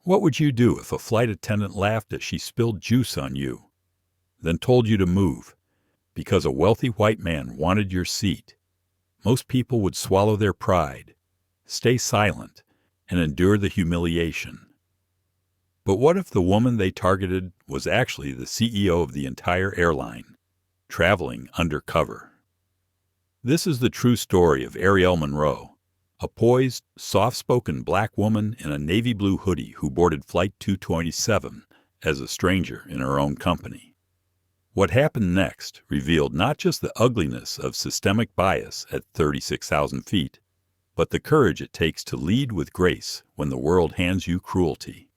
What would you do if a flight attendant laughed as she spilled juice on you, then told you to move because a wealthy white man wanted your seat? Most people would swallow their pride, stay silent, and endure the humiliation. But what if the woman they targeted was actually the CEO of the entire airline, traveling undercover? This is the true story of Arielle Monroe, a poised, soft-spoken black woman in a navy blue hoodie who boarded Flight 227 as a stranger in her own company. What happened next revealed not just the ugliness of systemic bias at 36,000 feet, but the courage it takes to lead with grace when the world hands you cruelty.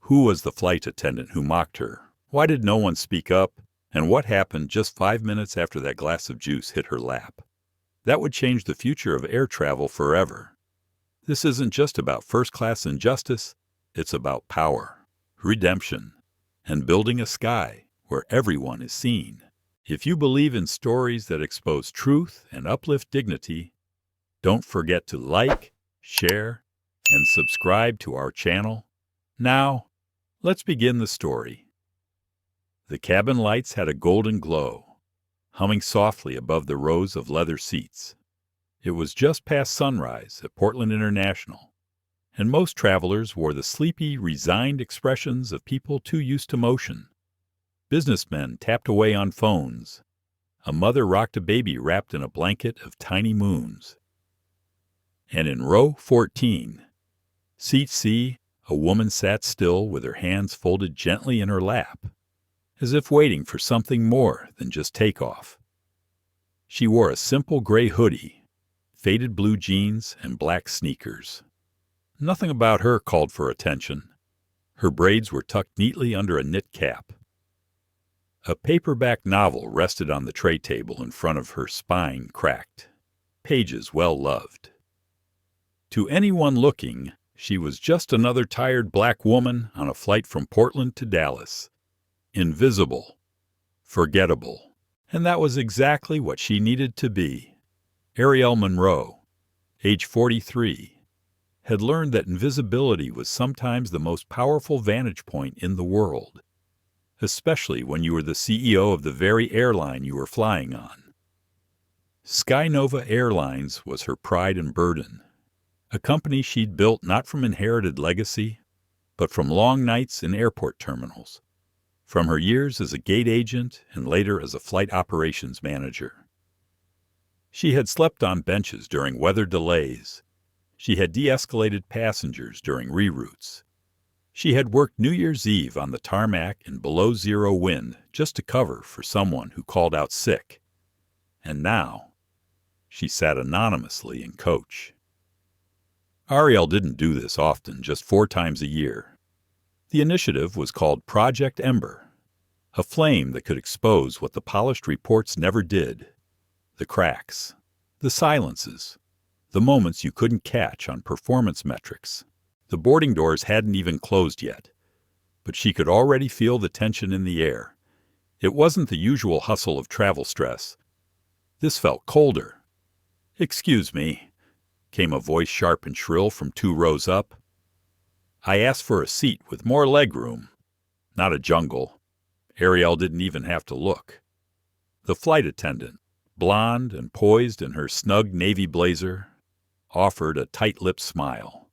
Who was the flight attendant who mocked her? Why did no one speak up? And what happened just 5 minutes after that glass of juice hit her lap? That would change the future of air travel forever. This isn't just about first-class injustice, it's about power, redemption, and building a sky where everyone is seen. If you believe in stories that expose truth and uplift dignity, don't forget to like, share, and subscribe to our channel. Now, let's begin the story. The cabin lights had a golden glow, humming softly above the rows of leather seats. It was just past sunrise at Portland International, and most travelers wore the sleepy, resigned expressions of people too used to motion. Businessmen tapped away on phones. A mother rocked a baby wrapped in a blanket of tiny moons. And in row 14, seat C, a woman sat still with her hands folded gently in her lap, as if waiting for something more than just takeoff. She wore a simple gray hoodie, faded blue jeans, and black sneakers. Nothing about her called for attention. Her braids were tucked neatly under a knit cap. A paperback novel rested on the tray table in front of her, spine cracked, pages well loved. To anyone looking, she was just another tired black woman on a flight from Portland to Dallas. Invisible, forgettable, and that was exactly what she needed to be. Arielle Monroe, age 43, had learned that invisibility was sometimes the most powerful vantage point in the world, especially when you were the CEO of the very airline you were flying on. Skynova Airlines was her pride and burden, a company she'd built not from inherited legacy, but from long nights in airport terminals, from her years as a gate agent and later as a flight operations manager. She had slept on benches during weather delays. She had de-escalated passengers during reroutes. She had worked New Year's Eve on the tarmac in below-zero wind just to cover for someone who called out sick. And now, she sat anonymously in coach. Arielle didn't do this often, just 4 times a year. The initiative was called Project Ember, a flame that could expose what the polished reports never did: the cracks, the silences, the moments you couldn't catch on performance metrics. The boarding doors hadn't even closed yet, but she could already feel the tension in the air. It wasn't the usual hustle of travel stress. This felt colder. "Excuse me," came a voice sharp and shrill from 2 rows up. "I asked for a seat with more legroom, not a jungle." Arielle didn't even have to look. The flight attendant, blonde and poised in her snug navy blazer, offered a tight-lipped smile.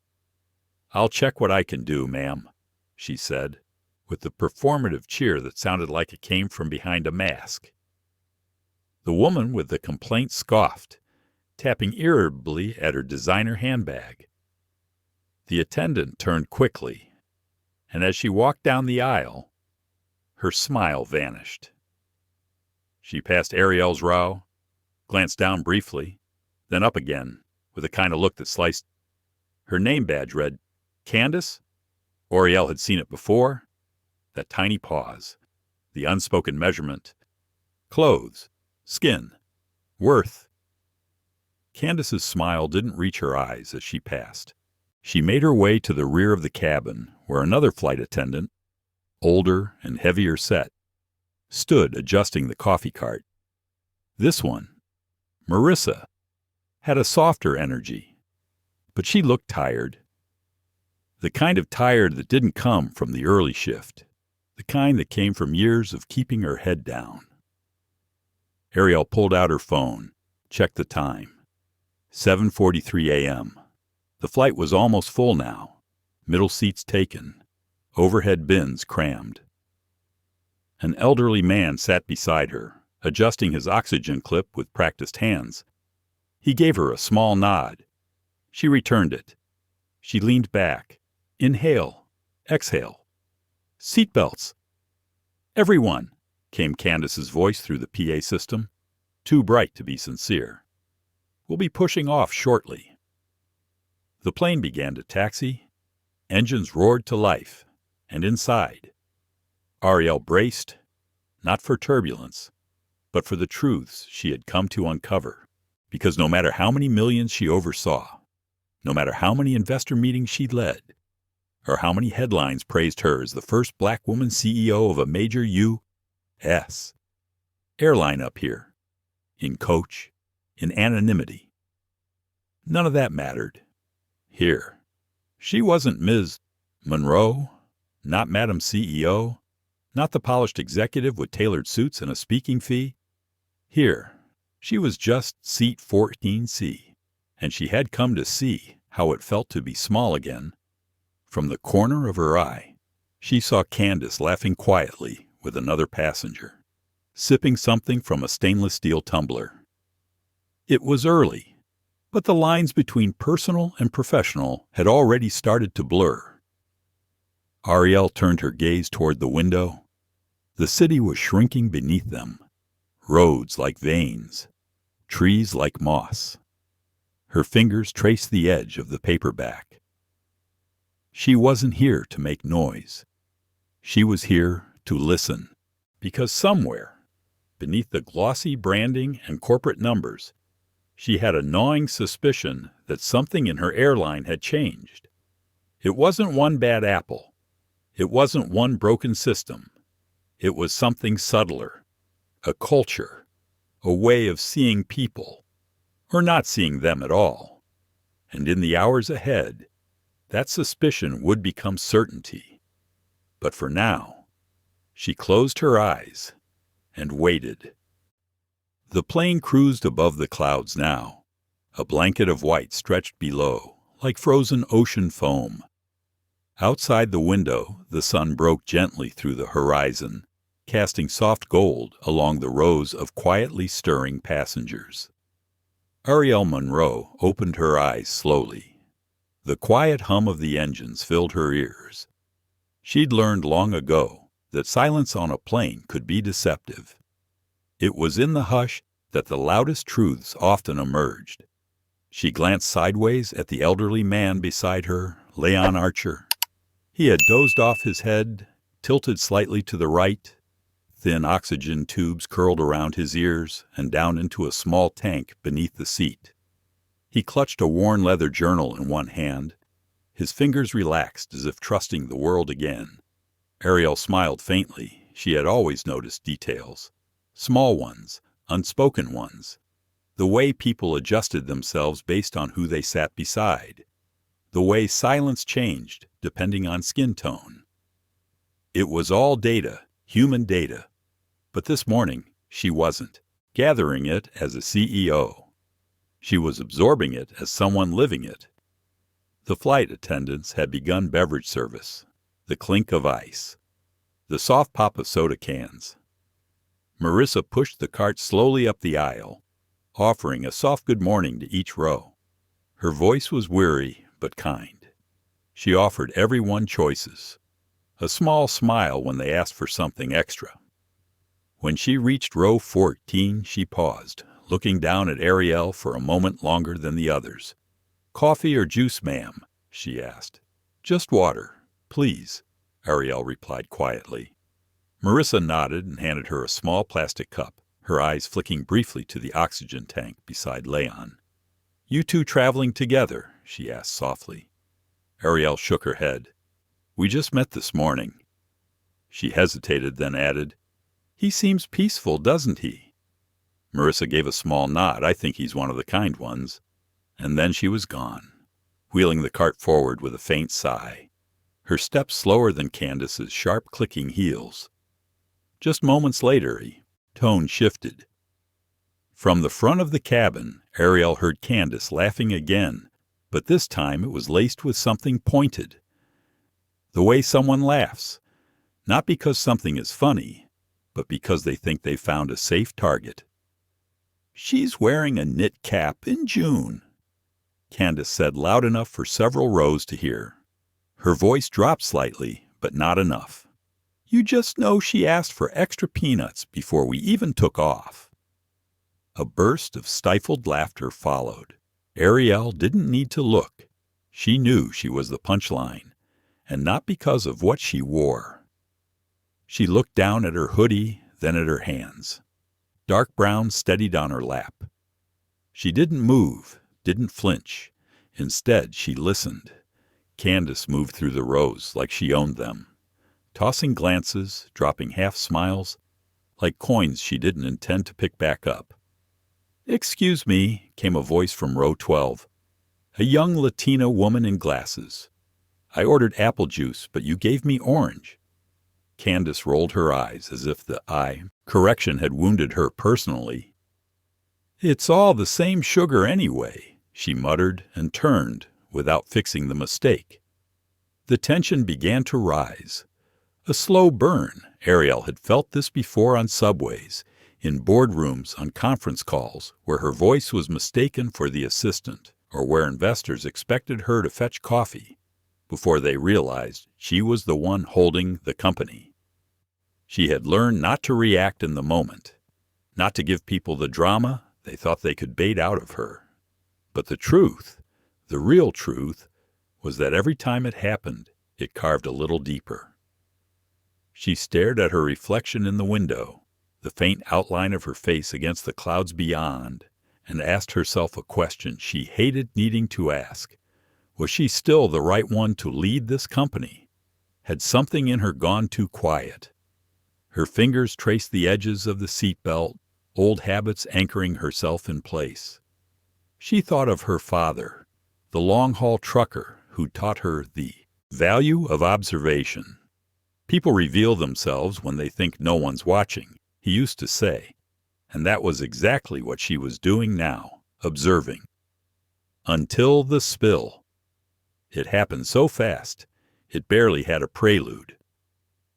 "I'll check what I can do, ma'am," she said, with the performative cheer that sounded like it came from behind a mask. The woman with the complaint scoffed, tapping irritably at her designer handbag. The attendant turned quickly, and as she walked down the aisle, her smile vanished. She passed Arielle's row, glanced down briefly, then up again, with a kind of look that sliced. Her name badge read, "Candace?" Arielle had seen it before. That tiny pause, the unspoken measurement. Clothes, skin, worth. Candace's smile didn't reach her eyes as she passed. She made her way to the rear of the cabin, where another flight attendant, older and heavier set, stood adjusting the coffee cart. This one, Marissa, had a softer energy, but she looked tired. The kind of tired that didn't come from the early shift. The kind that came from years of keeping her head down. Arielle pulled out her phone, checked the time. 7:43 a.m. The flight was almost full now. Middle seats taken. Overhead bins crammed. An elderly man sat beside her, adjusting his oxygen clip with practiced hands. He gave her a small nod. She returned it. She leaned back. Inhale. Exhale. Seatbelts. Everyone, came Candace's voice through the PA system, too bright to be sincere. We'll be pushing off shortly. The plane began to taxi. Engines roared to life. And inside, Arielle braced, not for turbulence, but for the truths she had come to uncover. Because no matter how many millions she oversaw, no matter how many investor meetings she led, or how many headlines praised her as the first black woman CEO of a major U.S. airline up here, in coach, in anonymity, none of that mattered. Here, she wasn't Ms. Monroe, not Madam CEO, not the polished executive with tailored suits and a speaking fee. Here, she was just seat 14C, and she had come to see how it felt to be small again. From the corner of her eye, she saw Candace laughing quietly with another passenger, sipping something from a stainless steel tumbler. It was early, but the lines between personal and professional had already started to blur. Arielle turned her gaze toward the window. The city was shrinking beneath them, roads like veins, trees like moss. Her fingers traced the edge of the paperback. She wasn't here to make noise. She was here to listen, because somewhere, beneath the glossy branding and corporate numbers, she had a gnawing suspicion that something in her airline had changed. It wasn't one bad apple. It wasn't one broken system. It was something subtler, a culture, a way of seeing people, or not seeing them at all. And in the hours ahead, that suspicion would become certainty. But for now, she closed her eyes and waited. The plane cruised above the clouds now. A blanket of white stretched below, like frozen ocean foam. Outside the window, the sun broke gently through the horizon, casting soft gold along the rows of quietly stirring passengers. Arielle Monroe opened her eyes slowly. The quiet hum of the engines filled her ears. She'd learned long ago that silence on a plane could be deceptive. It was in the hush that the loudest truths often emerged. She glanced sideways at the elderly man beside her, Leon Archer. He had dozed off, his head tilted slightly to the right. Thin oxygen tubes curled around his ears and down into a small tank beneath the seat. He clutched a worn leather journal in one hand. His fingers relaxed as if trusting the world again. Arielle smiled faintly. She had always noticed details. Small ones, unspoken ones. The way people adjusted themselves based on who they sat beside. The way silence changed depending on skin tone. It was all data, human data. But this morning, she wasn't gathering it as a CEO. She was absorbing it as someone living it. The flight attendants had begun beverage service, the clink of ice, the soft pop of soda cans. Marissa pushed the cart slowly up the aisle, offering a soft good morning to each row. Her voice was weary but kind. She offered everyone choices, a small smile when they asked for something extra. When she reached row 14, she paused, looking down at Arielle for a moment longer than the others. "Coffee or juice, ma'am?" she asked. "Just water, please," Arielle replied quietly. Marissa nodded and handed her a small plastic cup, her eyes flicking briefly to the oxygen tank beside Leon. "You two traveling together?" she asked softly. Arielle shook her head. "We just met this morning." She hesitated, then added, "He seems peaceful, doesn't he?" Marissa gave a small nod. "I think he's one of the kind ones." And then she was gone, wheeling the cart forward with a faint sigh. her steps slower than Candace's sharp clicking heels. Just moments later, tone shifted. From the front of the cabin, Arielle heard Candace laughing again, but this time it was laced with something pointed. The way someone laughs, not because something is funny, but because they think they found a safe target. "She's wearing a knit cap in June," Candace said loud enough for several rows to hear. Her voice dropped slightly, but not enough. "You just know she asked for extra peanuts before we even took off." A burst of stifled laughter followed. Arielle didn't need to look. She knew she was the punchline, and not because of what she wore. She looked down at her hoodie, then at her hands. Dark brown steadied on her lap. She didn't move, didn't flinch. Instead, she listened. Candace moved through the rows like she owned them, tossing glances, dropping half smiles, like coins she didn't intend to pick back up. "Excuse me," came a voice from row 12. A young Latina woman in glasses. "I ordered apple juice, but you gave me orange." Candace rolled her eyes as if the correction had wounded her personally. "It's all the same sugar anyway," she muttered and turned, without fixing the mistake. The tension began to rise. A slow burn. Arielle had felt this before on subways, in boardrooms, on conference calls, where her voice was mistaken for the assistant, or where investors expected her to fetch coffee, before they realized she was the one holding the company. She had learned not to react in the moment, not to give people the drama they thought they could bait out of her. But the truth, the real truth, was that every time it happened, it carved a little deeper. She stared at her reflection in the window, the faint outline of her face against the clouds beyond, and asked herself a question she hated needing to ask. Was she still the right one to lead this company? Had something in her gone too quiet? Her fingers traced the edges of the seatbelt, old habits anchoring herself in place. She thought of her father, the long-haul trucker who taught her the value of observation. "People reveal themselves when they think no one's watching," he used to say, and that was exactly what she was doing now, observing. Until the spill. It happened so fast, it barely had a prelude.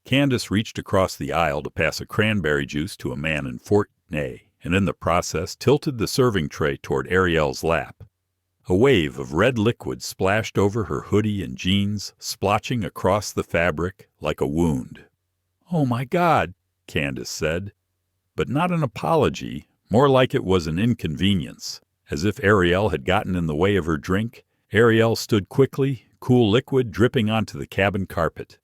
Candace reached across the aisle to pass a cranberry juice to a man in Fort Nay, and in the process tilted the serving tray toward Arielle's lap. A wave of red liquid splashed over her hoodie and jeans, splotching across the fabric like a wound. "Oh my God," Candace said, but not an apology, more like it was an inconvenience. As if Arielle had gotten in the way of her drink, Arielle stood quickly, cool liquid dripping onto the cabin carpet.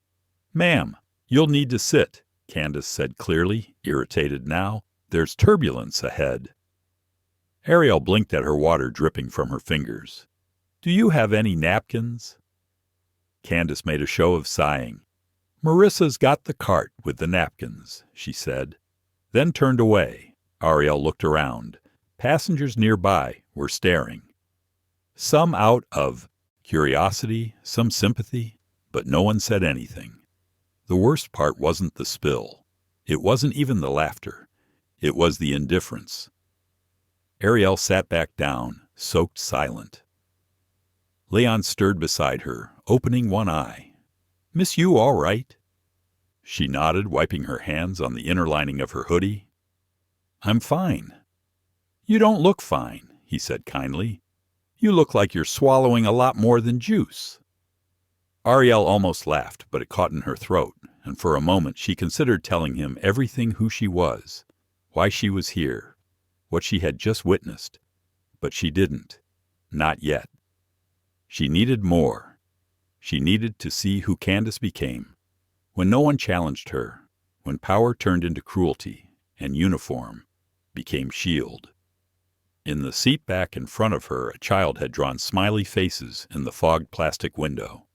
"Ma'am, you'll need to sit," Candace said clearly, irritated now. "There's turbulence ahead." Arielle blinked at her water dripping from her fingers. "Do you have any napkins?" Candace made a show of sighing. "Marissa's got the cart with the napkins," she said, then turned away. Arielle looked around. Passengers nearby were staring. Some out of curiosity, some sympathy, but no one said anything. The worst part wasn't the spill. It wasn't even the laughter. It was the indifference. Arielle sat back down, soaked silent. Leon stirred beside her, opening one eye. "Miss you all right?" She nodded, wiping her hands on the inner lining of her hoodie. "I'm fine." "You don't look fine," he said kindly. "You look like you're swallowing a lot more than juice." Arielle almost laughed, but it caught in her throat, and for a moment she considered telling him everything who she was, why she was here, what she had just witnessed. But she didn't. Not yet. She needed more. She needed to see who Candace became, when no one challenged her, when power turned into cruelty, and uniform became shield. In the seat back in front of her, a child had drawn smiley faces in the fogged plastic window.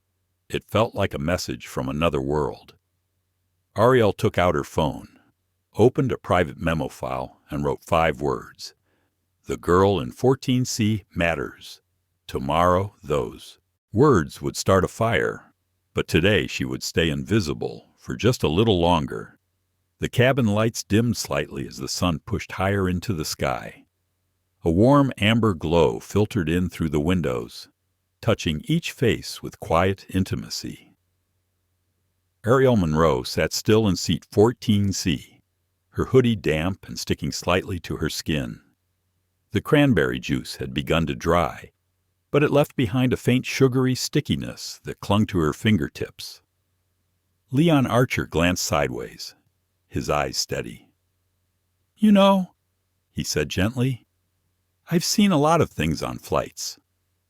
It felt like a message from another world. Arielle took out her phone, opened a private memo file, and wrote 5 words. "The girl in 14C matters. Tomorrow, those." Words would start a fire, But today she would stay invisible for just a little longer. The cabin lights dimmed slightly as the sun pushed higher into the sky. A warm amber glow filtered in through the windows, touching each face with quiet intimacy. Arielle Monroe sat still in seat 14C, her hoodie damp and sticking slightly to her skin. The cranberry juice had begun to dry, but it left behind a faint sugary stickiness that clung to her fingertips. Leon Archer glanced sideways, his eyes steady. "You know," he said gently, "I've seen a lot of things on flights.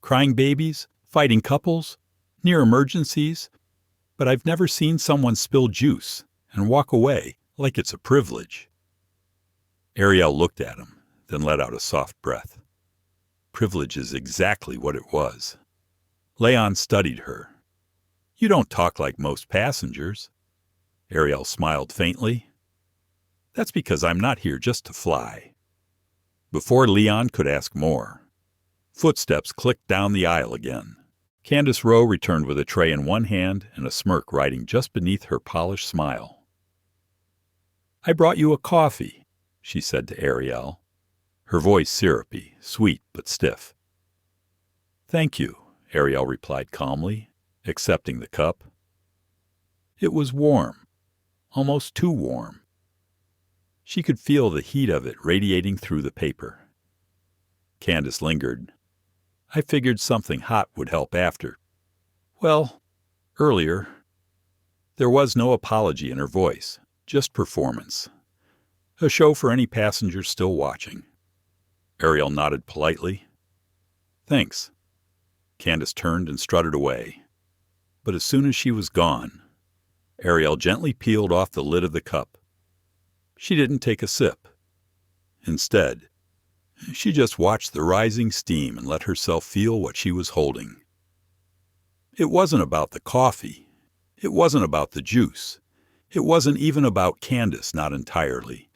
Crying babies, fighting couples, near emergencies, but I've never seen someone spill juice and walk away like it's a privilege." Arielle looked at him, then let out a soft breath. Privilege is exactly what it was. Leon studied her. "You don't talk like most passengers." Arielle smiled faintly. "That's because I'm not here just to fly." Before Leon could ask more, footsteps clicked down the aisle again. Candace Rowe returned with a tray in one hand and a smirk riding just beneath her polished smile. "I brought you a coffee," she said to Arielle, her voice syrupy, sweet but stiff. "Thank you," Arielle replied calmly, accepting the cup. It was warm, almost too warm. She could feel the heat of it radiating through the paper. Candace lingered. "I figured something hot would help after. Well, earlier." There was no apology in her voice, just performance. A show for any passengers still watching. Arielle nodded politely. "Thanks." Candace turned and strutted away. But as soon as she was gone, Arielle gently peeled off the lid of the cup. She didn't take a sip. Instead, she just watched the rising steam and let herself feel what she was holding. It wasn't about the coffee. It wasn't about the juice. It wasn't even about Candace, not entirely.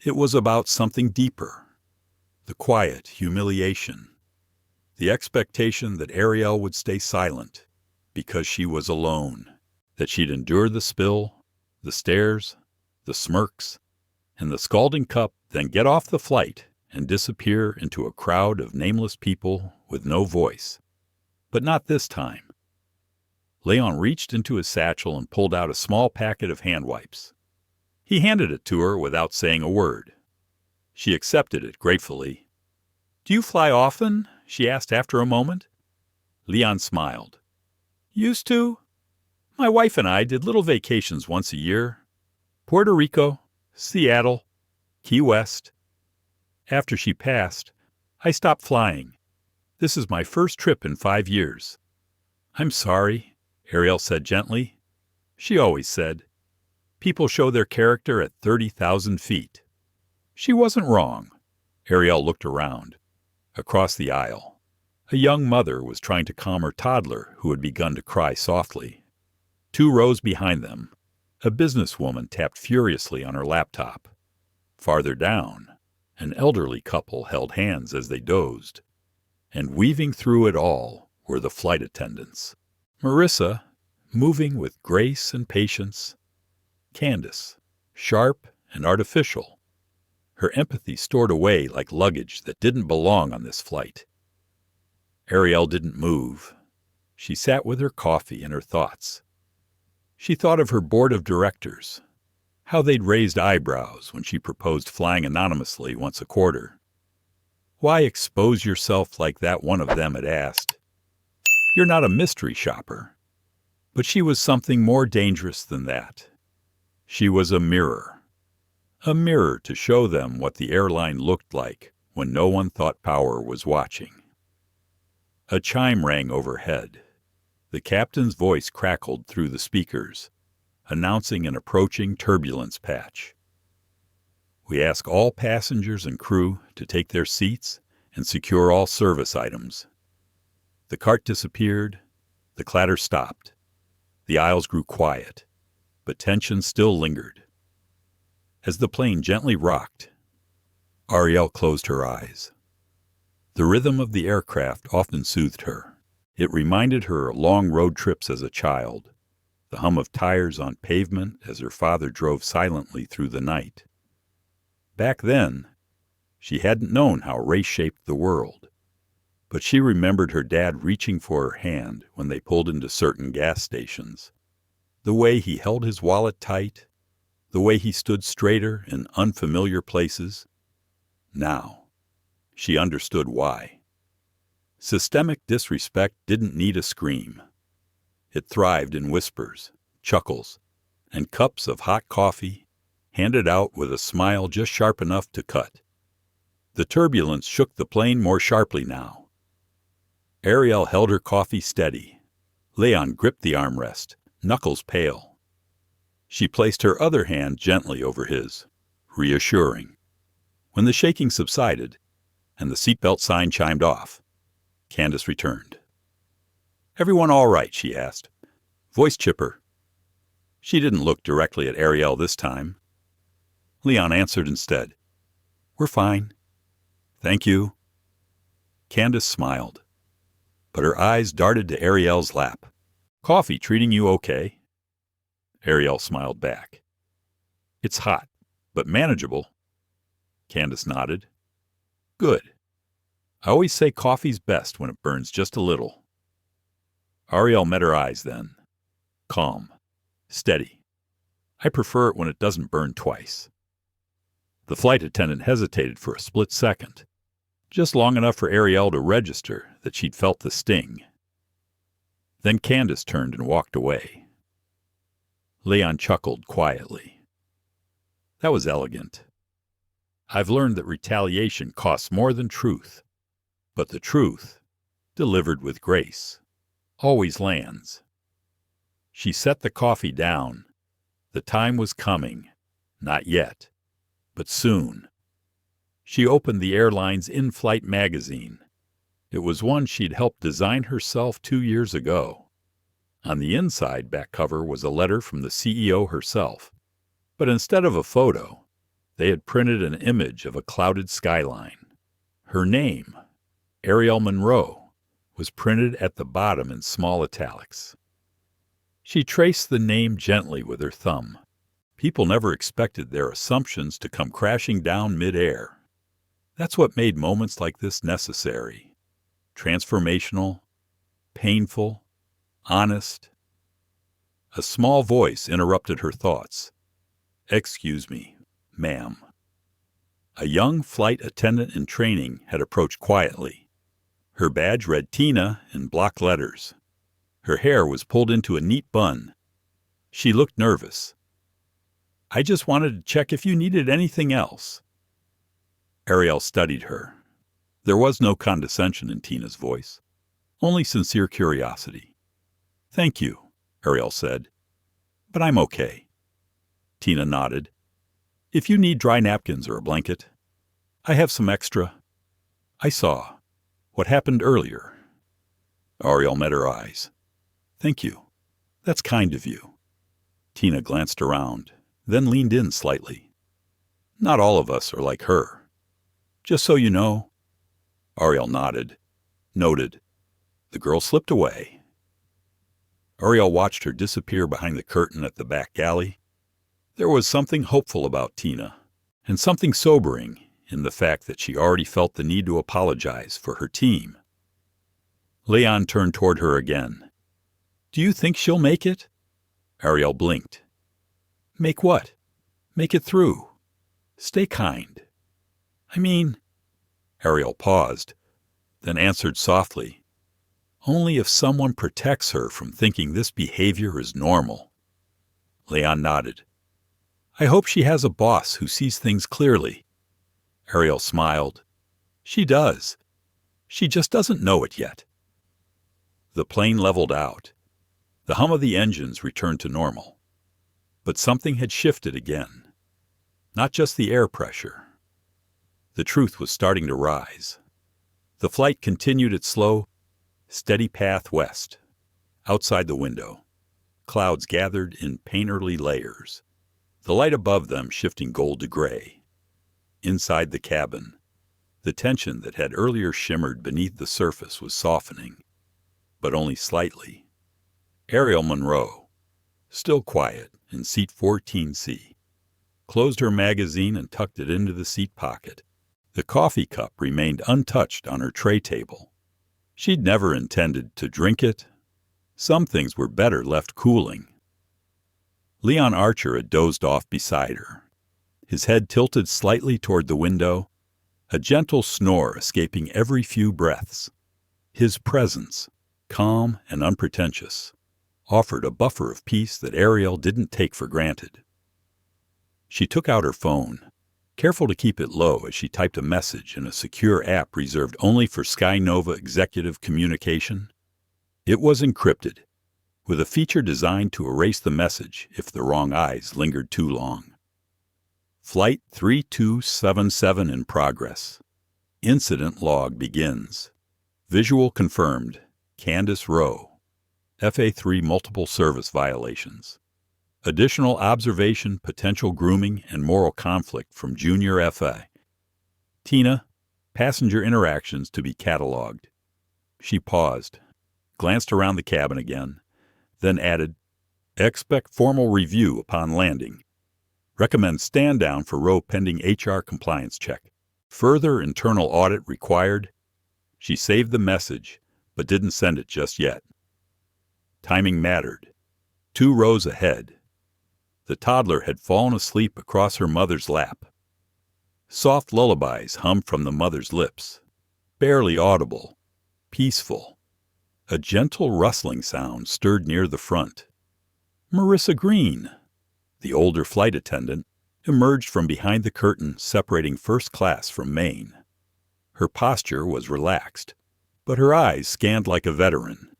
It was about something deeper. The quiet humiliation. The expectation that Arielle would stay silent because she was alone, that she'd endure the spill, the stares, the smirks, and the scalding cup, then get off the flight and disappear into a crowd of nameless people with no voice. But not this time. Leon reached into his satchel and pulled out a small packet of hand wipes. He handed it to her without saying a word. She accepted it gratefully. "Do you fly often?" she asked after a moment. Leon smiled. "Used to. My wife and I did little vacations once a year. Puerto Rico, Seattle, Key West. After she passed, I stopped flying. This is my first trip in 5 years." "I'm sorry," Arielle said gently. She always said, "People show their character at 30,000 feet." She wasn't wrong. Arielle looked around. Across the aisle, a young mother was trying to calm her toddler who had begun to cry softly. 2 rows behind them, a businesswoman tapped furiously on her laptop. Farther down, an elderly couple held hands as they dozed. And weaving through it all were the flight attendants. Marissa, moving with grace and patience. Candace, sharp and artificial, her empathy stored away like luggage that didn't belong on this flight. Arielle didn't move. She sat with her coffee and her thoughts. She thought of her board of directors, how they'd raised eyebrows when she proposed flying anonymously once a quarter. Why expose yourself like that, one of them had asked. You're not a mystery shopper. But she was something more dangerous than that. She was a mirror to show them what the airline looked like when no one thought power was watching. A chime rang overhead. The captain's voice crackled through the speakers, announcing an approaching turbulence patch. We ask all passengers and crew to take their seats and secure all service items. The cart disappeared. The clatter stopped. The aisles grew quiet, but tension still lingered. As the plane gently rocked, Arielle closed her eyes. The rhythm of the aircraft often soothed her. It reminded her of long road trips as a child, the hum of tires on pavement as her father drove silently through the night. Back then, she hadn't known how race shaped the world, but she remembered her dad reaching for her hand when they pulled into certain gas stations, the way he held his wallet tight, the way he stood straighter in unfamiliar places. Now, she understood why. Systemic disrespect didn't need a scream. It thrived in whispers, chuckles, and cups of hot coffee handed out with a smile just sharp enough to cut. The turbulence shook the plane more sharply now. Arielle held her coffee steady. Leon gripped the armrest, knuckles pale. She placed her other hand gently over his, reassuring. When the shaking subsided and the seatbelt sign chimed off, Candace returned. "Everyone all right?" she asked. Voice chipper. She didn't look directly at Arielle this time. Leon answered instead. "We're fine. Thank you." Candace smiled, but her eyes darted to Arielle's lap. "Coffee treating you okay?" Arielle smiled back. "It's hot, but manageable." Candace nodded. "Good. I always say coffee's best when it burns just a little." Arielle met her eyes then. Calm. Steady. "I prefer it when it doesn't burn twice." The flight attendant hesitated for a split second, just long enough for Arielle to register that she'd felt the sting. Then Candace turned and walked away. Leon chuckled quietly. That was elegant. I've learned that retaliation costs more than truth, but the truth, delivered with grace, always lands. She set the coffee down. The time was coming. Not yet, but soon. She opened the airline's in-flight magazine. It was one she'd helped design herself 2 years ago. On the inside back cover was a letter from the CEO herself, but instead of a photo, they had printed an image of a clouded skyline. Her name, Arielle Monroe, was printed at the bottom in small italics. She traced the name gently with her thumb. People never expected their assumptions to come crashing down mid-air. That's what made moments like this necessary. Transformational, painful, honest. A small voice interrupted her thoughts. "Excuse me, ma'am." A young flight attendant in training had approached quietly. Her badge read Tina in block letters. Her hair was pulled into a neat bun. She looked nervous. "I just wanted to check if you needed anything else." Arielle studied her. There was no condescension in Tina's voice, only sincere curiosity. "Thank you," Arielle said, "but I'm okay." Tina nodded. "If you need dry napkins or a blanket, I have some extra." "I saw what happened earlier." Arielle met her eyes. "Thank you. That's kind of you." Tina glanced around, then leaned in slightly. "Not all of us are like her. Just so you know." Arielle nodded. Noted. The girl slipped away. Arielle watched her disappear behind the curtain at the back galley. There was something hopeful about Tina, and something sobering in the fact that she already felt the need to apologize for her team. Leon turned toward her again. "Do you think she'll make it?" Arielle blinked. "Make what?" "Make it through. Stay kind." "I mean—" Arielle paused, then answered softly. "Only if someone protects her from thinking this behavior is normal." Leon nodded. "I hope she has a boss who sees things clearly." Arielle smiled. "She does. She just doesn't know it yet." The plane leveled out. The hum of the engines returned to normal. But something had shifted again. Not just the air pressure. The truth was starting to rise. The flight continued its slow, steady path west. Outside the window, clouds gathered in painterly layers, the light above them shifting gold to gray. Inside the cabin, the tension that had earlier shimmered beneath the surface was softening. but only slightly. Arielle Monroe, still quiet, in seat 14C, closed her magazine and tucked it into the seat pocket. The coffee cup remained untouched on her tray table. She'd never intended to drink it. Some things were better left cooling. Leon Archer had dozed off beside her, his head tilted slightly toward the window, a gentle snore escaping every few breaths. His presence, calm and unpretentious, offered a buffer of peace that Arielle didn't take for granted. She took out her phone, careful to keep it low as she typed a message in a secure app reserved only for Sky Nova executive communication. It was encrypted, with a feature designed to erase the message if the wrong eyes lingered too long. Flight 3277 in progress. Incident log begins. Visual confirmed. Candace Rowe. FA3 multiple service violations. Additional observation, potential grooming, and moral conflict from Junior FA. Tina, passenger interactions to be cataloged. She paused, glanced around the cabin again, then added, expect formal review upon landing. Recommend stand down for Rowe pending HR compliance check. Further internal audit required. She saved the message, but didn't send it just yet. Timing mattered. 2 rows ahead. The toddler had fallen asleep across her mother's lap. Soft lullabies hummed from the mother's lips, barely audible, peaceful. A gentle rustling sound stirred near the front. Marissa Green, the older flight attendant, emerged from behind the curtain separating first class from main. Her posture was relaxed, but her eyes scanned like a veteran.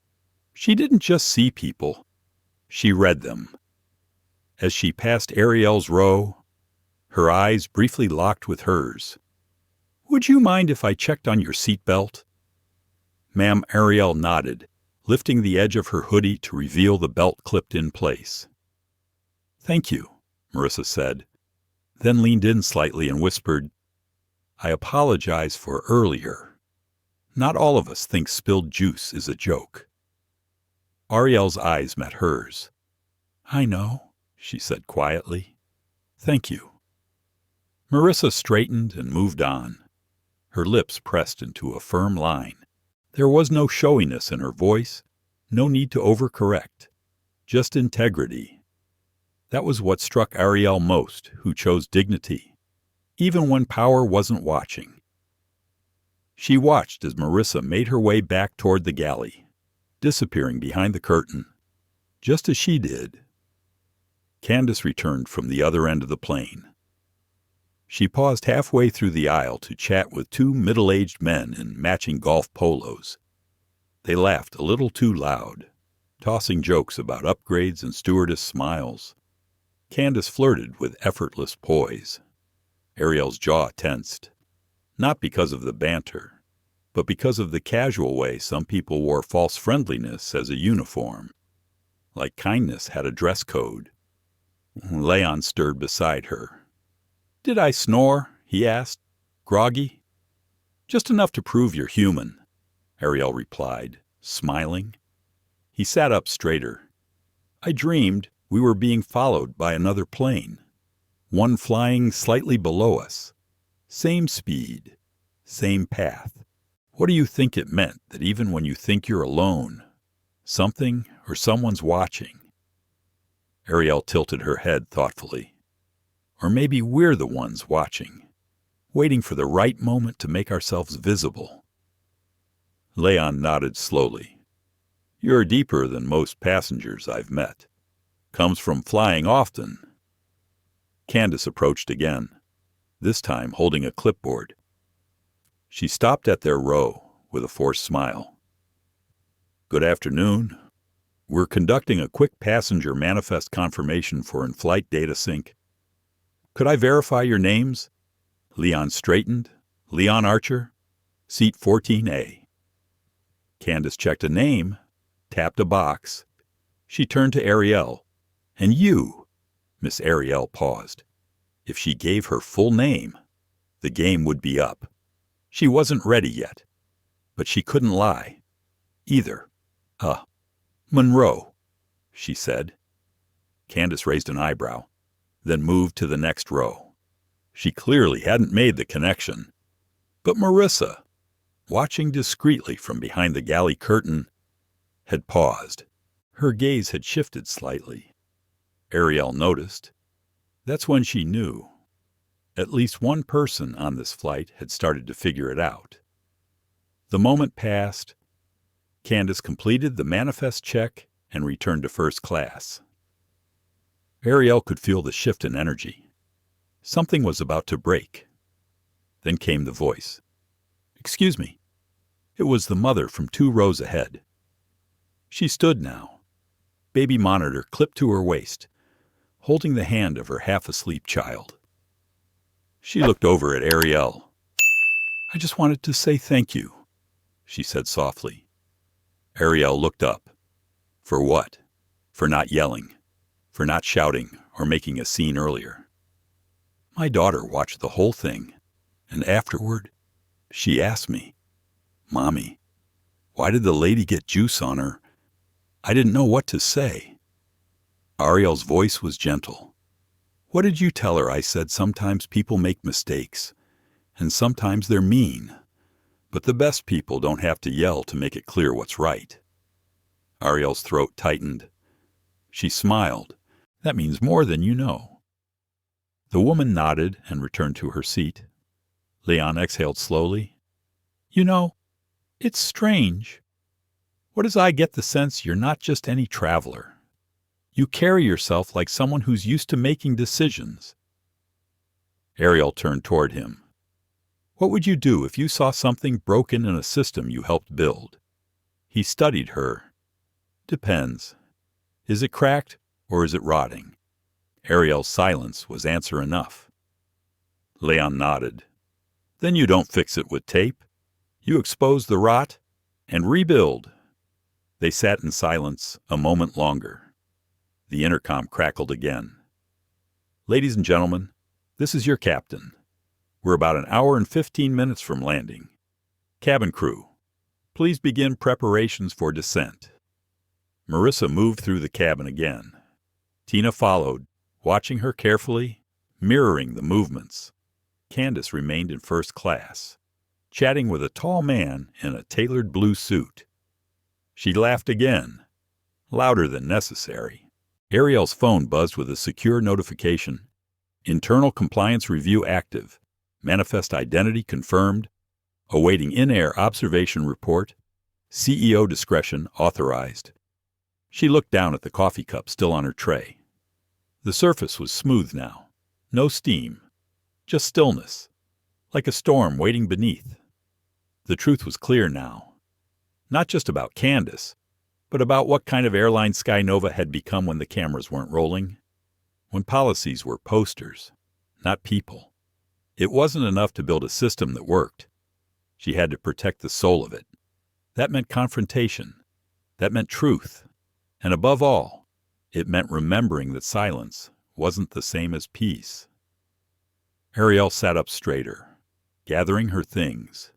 She didn't just see people, she read them. As she passed Arielle's row, her eyes briefly locked with hers. Would you mind if I checked on your seatbelt? Ma'am Arielle nodded, lifting the edge of her hoodie to reveal the belt clipped in place. Thank you, Marissa said, then leaned in slightly and whispered, I apologize for earlier. Not all of us think spilled juice is a joke. Arielle's eyes met hers. I know, she said quietly. Thank you. Marissa straightened and moved on, her lips pressed into a firm line. There was no showiness in her voice, no need to overcorrect, just integrity. That was what struck Arielle most, who chose dignity, even when power wasn't watching. She watched as Marissa made her way back toward the galley, disappearing behind the curtain, just as she did. Candace returned from the other end of the plane. She paused halfway through the aisle to chat with 2 middle-aged men in matching golf polos. They laughed a little too loud, tossing jokes about upgrades and stewardess smiles. Candace flirted with effortless poise. Arielle's jaw tensed, not because of the banter, but because of the casual way some people wore false friendliness as a uniform. Like kindness had a dress code. Leon stirred beside her. Did I snore? He asked, groggy. Just enough to prove you're human, Arielle replied, smiling. He sat up straighter. I dreamed we were being followed by another plane, one flying slightly below us. Same speed, same path. What do you think it meant that even when you think you're alone, something or someone's watching? Arielle tilted her head thoughtfully. Or maybe we're the ones watching, waiting for the right moment to make ourselves visible. Leon nodded slowly. You're deeper than most passengers I've met. Comes from flying often. Candace approached again, this time holding a clipboard. She stopped at their row with a forced smile. Good afternoon. We're conducting a quick passenger manifest confirmation for in-flight data sync. Could I verify your names? Leon straightened. Leon Archer, seat 14A. Candace checked a name, tapped a box. She turned to Arielle. And you? Miss Arielle paused. If she gave her full name, the game would be up. She wasn't ready yet, but she couldn't lie, either. "Uh, Monroe," she said. Candace raised an eyebrow, then moved to the next row. She clearly hadn't made the connection. But Marissa, watching discreetly from behind the galley curtain, had paused. Her gaze had shifted slightly. Arielle noticed. That's when she knew. At least one person on this flight had started to figure it out. The moment passed. Candace completed the manifest check and returned to first class. Arielle could feel the shift in energy. Something was about to break. Then came the voice. "Excuse me." It was the mother from 2 rows ahead. She stood now, baby monitor clipped to her waist, holding the hand of her half-asleep child. She looked over at Arielle. "I just wanted to say thank you," she said softly. Arielle looked up. For what? For not yelling, for not shouting or making a scene earlier. My daughter watched the whole thing, and afterward, she asked me, "Mommy, why did the lady get juice on her?" I didn't know what to say. Arielle's voice was gentle. "What did you tell her?" I said, "Sometimes people make mistakes, and sometimes they're mean. But the best people don't have to yell to make it clear what's right." Arielle's throat tightened. She smiled. "That means more than you know." The woman nodded and returned to her seat. Leon exhaled slowly. "You know, it's strange. What as I get the sense you're not just any traveler. You carry yourself like someone who's used to making decisions." Arielle turned toward him. "What would you do if you saw something broken in a system you helped build?" He studied her. "Depends. Is it cracked or is it rotting?" Arielle's silence was answer enough. Leon nodded. "Then you don't fix it with tape. You expose the rot and rebuild." They sat in silence a moment longer. The intercom crackled again. "Ladies and gentlemen, this is your captain. We're about an hour and 15 minutes from landing. Cabin crew, please begin preparations for descent." Marissa moved through the cabin again. Tina followed, watching her carefully, mirroring the movements. Candace remained in first class, chatting with a tall man in a tailored blue suit. She laughed again, louder than necessary. Arielle's phone buzzed with a secure notification. "Internal compliance review active. Manifest identity confirmed. Awaiting in-air observation report. CEO discretion authorized." She looked down at the coffee cup still on her tray. The surface was smooth now. No steam. Just stillness. Like a storm waiting beneath. The truth was clear now. Not just about Candace, but about what kind of airline Sky Nova had become when the cameras weren't rolling. When policies were posters, not people. It wasn't enough to build a system that worked. She had to protect the soul of it. That meant confrontation. That meant truth. And above all, it meant remembering that silence wasn't the same as peace. Arielle sat up straighter, gathering her things,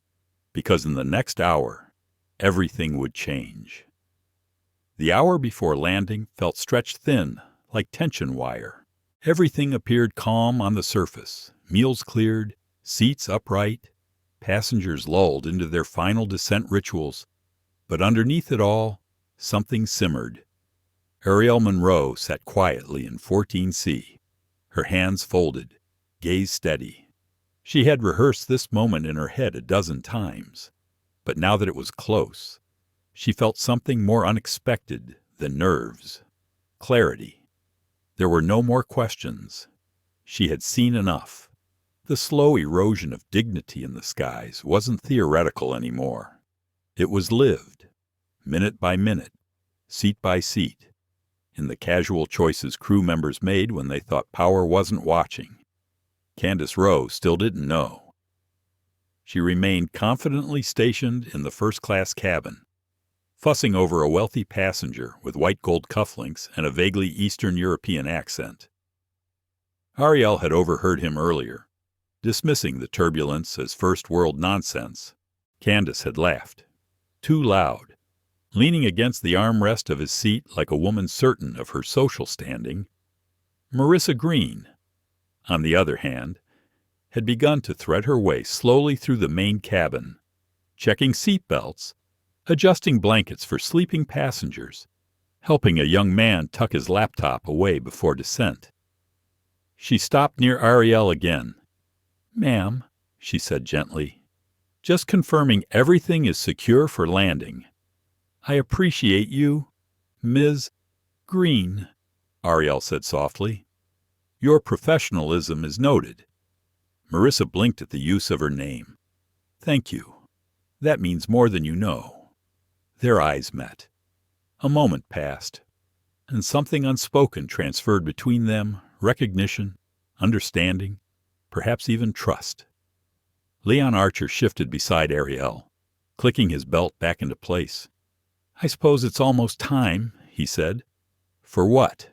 because in the next hour, everything would change. The hour before landing felt stretched thin, like tension wire. Everything appeared calm on the surface, meals cleared, seats upright, passengers lulled into their final descent rituals. But underneath it all, something simmered. Arielle Monroe sat quietly in 14C, her hands folded, gaze steady. She had rehearsed this moment in her head a dozen times, but now that it was close, she felt something more unexpected than nerves. Clarity. There were no more questions. She had seen enough. The slow erosion of dignity in the skies wasn't theoretical anymore. It was lived, minute by minute, seat by seat, in the casual choices crew members made when they thought power wasn't watching. Candace Rowe still didn't know. She remained confidently stationed in the first-class cabin, fussing over a wealthy passenger with white gold cufflinks and a vaguely Eastern European accent. Arielle had overheard him earlier, dismissing the turbulence as first-world nonsense. Candace had laughed. Too loud. Leaning against the armrest of his seat like a woman certain of her social standing, Marissa Green, on the other hand, had begun to thread her way slowly through the main cabin, checking seat belts, adjusting blankets for sleeping passengers, helping a young man tuck his laptop away before descent. She stopped near Arielle again. "Ma'am," she said gently, "just confirming everything is secure for landing. I appreciate you, Ms. Green," Arielle said softly. "Your professionalism is noted." Marissa blinked at the use of her name. "Thank you. That means more than you know." Their eyes met. A moment passed, and something unspoken transferred between them, recognition, understanding, perhaps even trust. Leon Archer shifted beside Arielle, clicking his belt back into place. "I suppose it's almost time," he said. "For what?"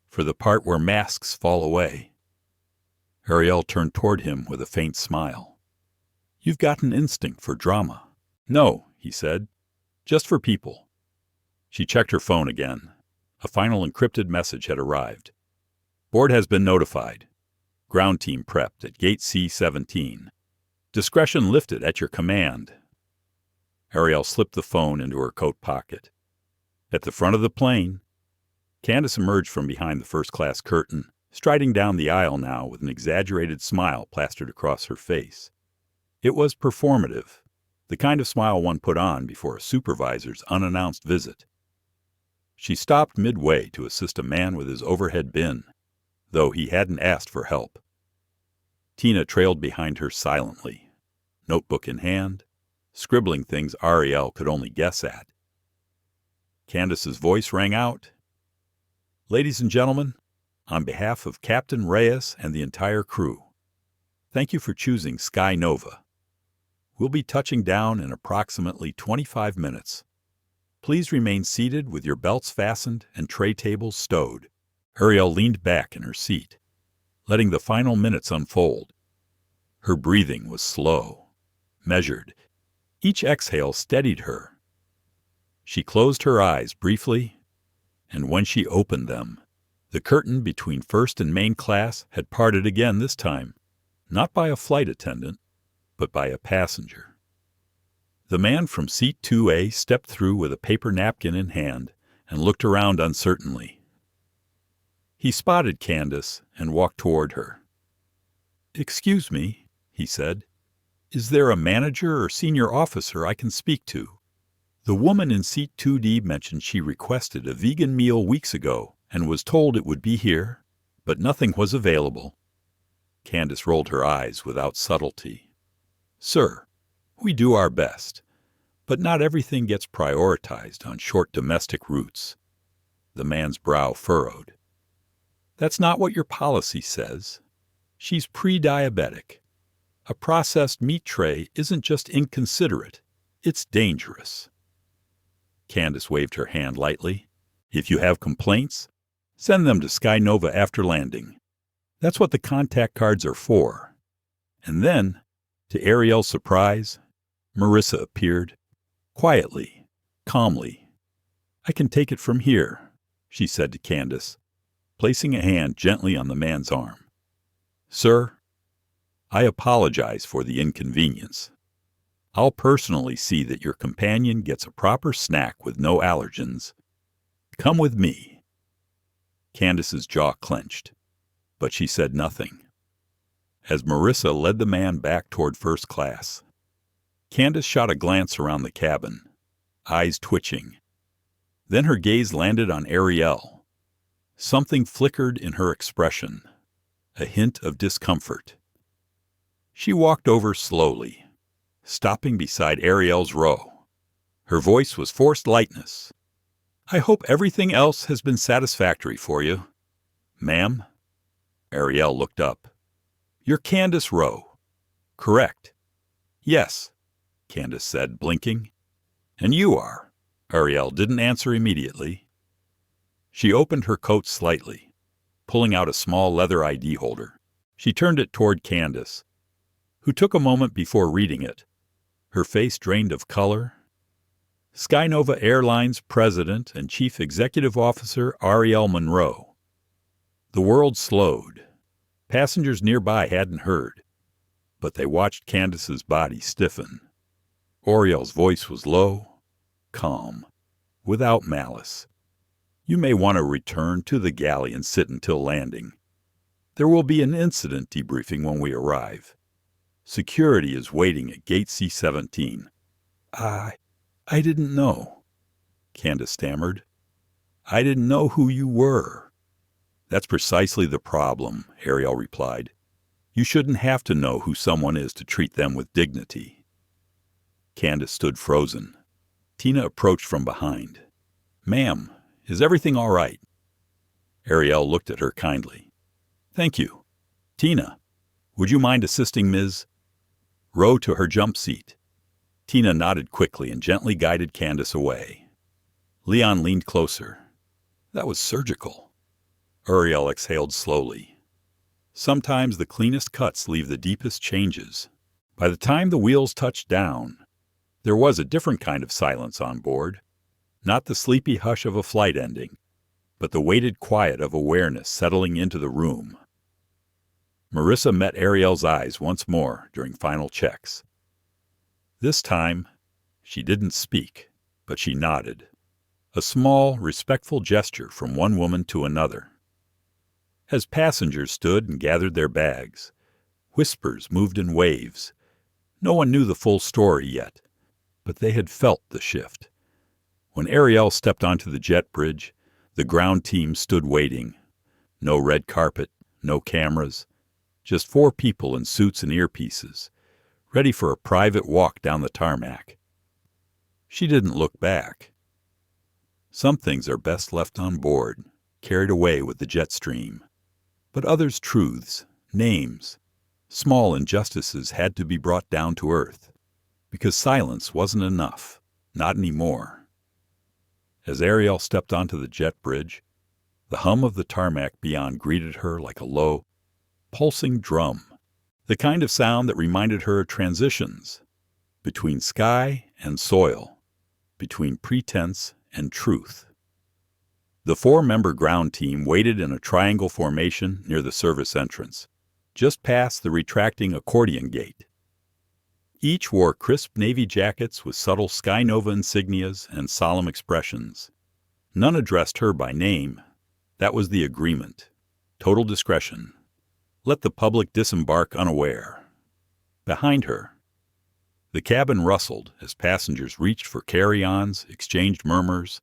"For the part where masks fall away." Arielle turned toward him with a faint smile. "You've got an instinct for drama." "No," he said. "Just for people." She checked her phone again. A final encrypted message had arrived. "Board has been notified. Ground team prepped at Gate C-17. Discretion lifted at your command." Arielle slipped the phone into her coat pocket. At the front of the plane, Candace emerged from behind the first-class curtain, striding down the aisle now with an exaggerated smile plastered across her face. It was performative, the kind of smile one put on before a supervisor's unannounced visit. She stopped midway to assist a man with his overhead bin, though he hadn't asked for help. Tina trailed behind her silently, notebook in hand, scribbling things Arielle could only guess at. Candace's voice rang out. "Ladies and gentlemen, on behalf of Captain Reyes and the entire crew, thank you for choosing Sky Nova. We'll be touching down in approximately 25 minutes. Please remain seated with your belts fastened and tray tables stowed." Arielle leaned back in her seat, letting the final minutes unfold. Her breathing was slow, measured. Each exhale steadied her. She closed her eyes briefly, and when she opened them, the curtain between first and main class had parted again this time, not by a flight attendant, but by a passenger. The man from seat 2A stepped through with a paper napkin in hand and looked around uncertainly. He spotted Candace and walked toward her. "Excuse me," he said. "Is there a manager or senior officer I can speak to? The woman in seat 2D mentioned she requested a vegan meal weeks ago and was told it would be here, but nothing was available." Candace rolled her eyes without subtlety. "Sir, we do our best, but not everything gets prioritized on short domestic routes." The man's brow furrowed. "That's not what your policy says. She's pre-diabetic. A processed meat tray isn't just inconsiderate, it's dangerous." Candace waved her hand lightly. "If you have complaints, send them to Sky Nova after landing. That's what the contact cards are for." And then, to Arielle's surprise, Marissa appeared, quietly, calmly. "I can take it from here," she said to Candace, placing a hand gently on the man's arm. "Sir, I apologize for the inconvenience. I'll personally see that your companion gets a proper snack with no allergens. Come with me." Candace's jaw clenched, but she said nothing. As Marissa led the man back toward first class, Candace shot a glance around the cabin, eyes twitching. Then her gaze landed on Arielle. Something flickered in her expression, a hint of discomfort. She walked over slowly, stopping beside Arielle's row. Her voice was forced lightness. "I hope everything else has been satisfactory for you, ma'am." Arielle looked up. "You're Candace Rowe." "Correct." "Yes," Candace said, blinking. "And you are?" Arielle didn't answer immediately. She opened her coat slightly, pulling out a small leather ID holder. She turned it toward Candace, who took a moment before reading it, her face drained of color. Skynova Airline's president and chief executive officer Arielle Monroe. The world slowed. Passengers nearby hadn't heard, but they watched Candace's body stiffen. Arielle's voice was low, calm, without malice. You may want to return to the galley and sit until landing. There will be an incident debriefing when we arrive. Security is waiting at gate C-17. I didn't know, Candace stammered. I didn't know who you were. That's precisely the problem, Arielle replied. You shouldn't have to know who someone is to treat them with dignity. Candace stood frozen. Tina approached from behind. Ma'am, is everything all right? Arielle looked at her kindly. Thank you. Tina, would you mind assisting Ms. Rowe to her jump seat? Tina nodded quickly and gently guided Candace away. Leon leaned closer. That was surgical. Arielle exhaled slowly. Sometimes the cleanest cuts leave the deepest changes. By the time the wheels touched down, there was a different kind of silence on board. Not the sleepy hush of a flight ending, but the weighted quiet of awareness settling into the room. Marissa met Arielle's eyes once more during final checks. This time, she didn't speak, but she nodded. A small, respectful gesture from one woman to another. As passengers stood and gathered their bags, whispers moved in waves. No one knew the full story yet, but they had felt the shift. When Arielle stepped onto the jet bridge, the ground team stood waiting. No red carpet, no cameras, just 4 people in suits and earpieces, ready for a private walk down the tarmac. She didn't look back. Some things are best left on board, carried away with the jet stream. But others' truths, names, small injustices had to be brought down to earth, because silence wasn't enough, not anymore. As Arielle stepped onto the jet bridge, the hum of the tarmac beyond greeted her like a low, pulsing drum. The kind of sound that reminded her of transitions, between sky and soil, between pretense and truth. The 4-member ground team waited in a triangle formation near the service entrance, just past the retracting accordion gate. Each wore crisp navy jackets with subtle Skynova insignias and solemn expressions. None addressed her by name. That was the agreement. Total discretion. Let the public disembark unaware. Behind her, the cabin rustled as passengers reached for carry-ons, exchanged murmurs,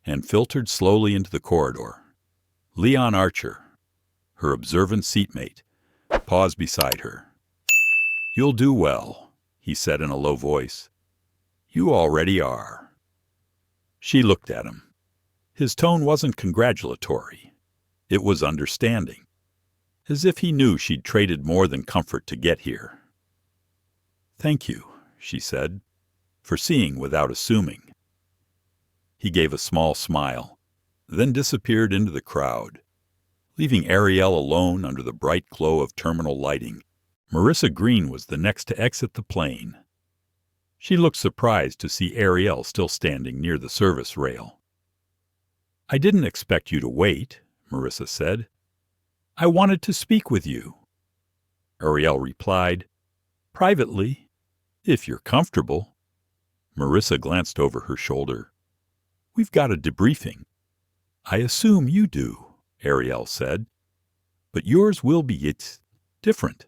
and filtered slowly into the corridor. Leon Archer, her observant seatmate, paused beside her. You'll do well, he said in a low voice. You already are. She looked at him. His tone wasn't congratulatory. It was understanding. As if he knew she'd traded more than comfort to get here. Thank you, she said, for seeing without assuming. He gave a small smile, then disappeared into the crowd, leaving Arielle alone under the bright glow of terminal lighting. Marissa Green was the next to exit the plane. She looked surprised to see Arielle still standing near the service rail. I didn't expect you to wait, Marissa said. I wanted to speak with you. Arielle replied, privately, if you're comfortable. Marissa glanced over her shoulder. We've got a debriefing. I assume you do, Arielle said. But yours will be. It's different.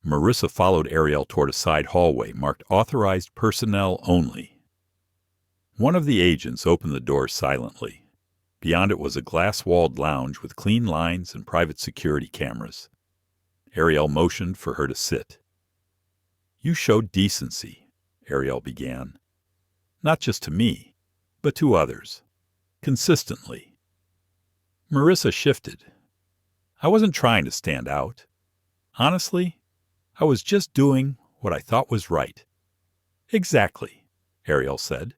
Marissa followed Arielle toward a side hallway marked Authorized Personnel Only. One of the agents opened the door silently. Beyond it was a glass-walled lounge with clean lines and private security cameras. Arielle motioned for her to sit. You showed decency, Arielle began. Not just to me, but to others. Consistently. Marissa shifted. I wasn't trying to stand out. Honestly, I was just doing what I thought was right. Exactly, Arielle said.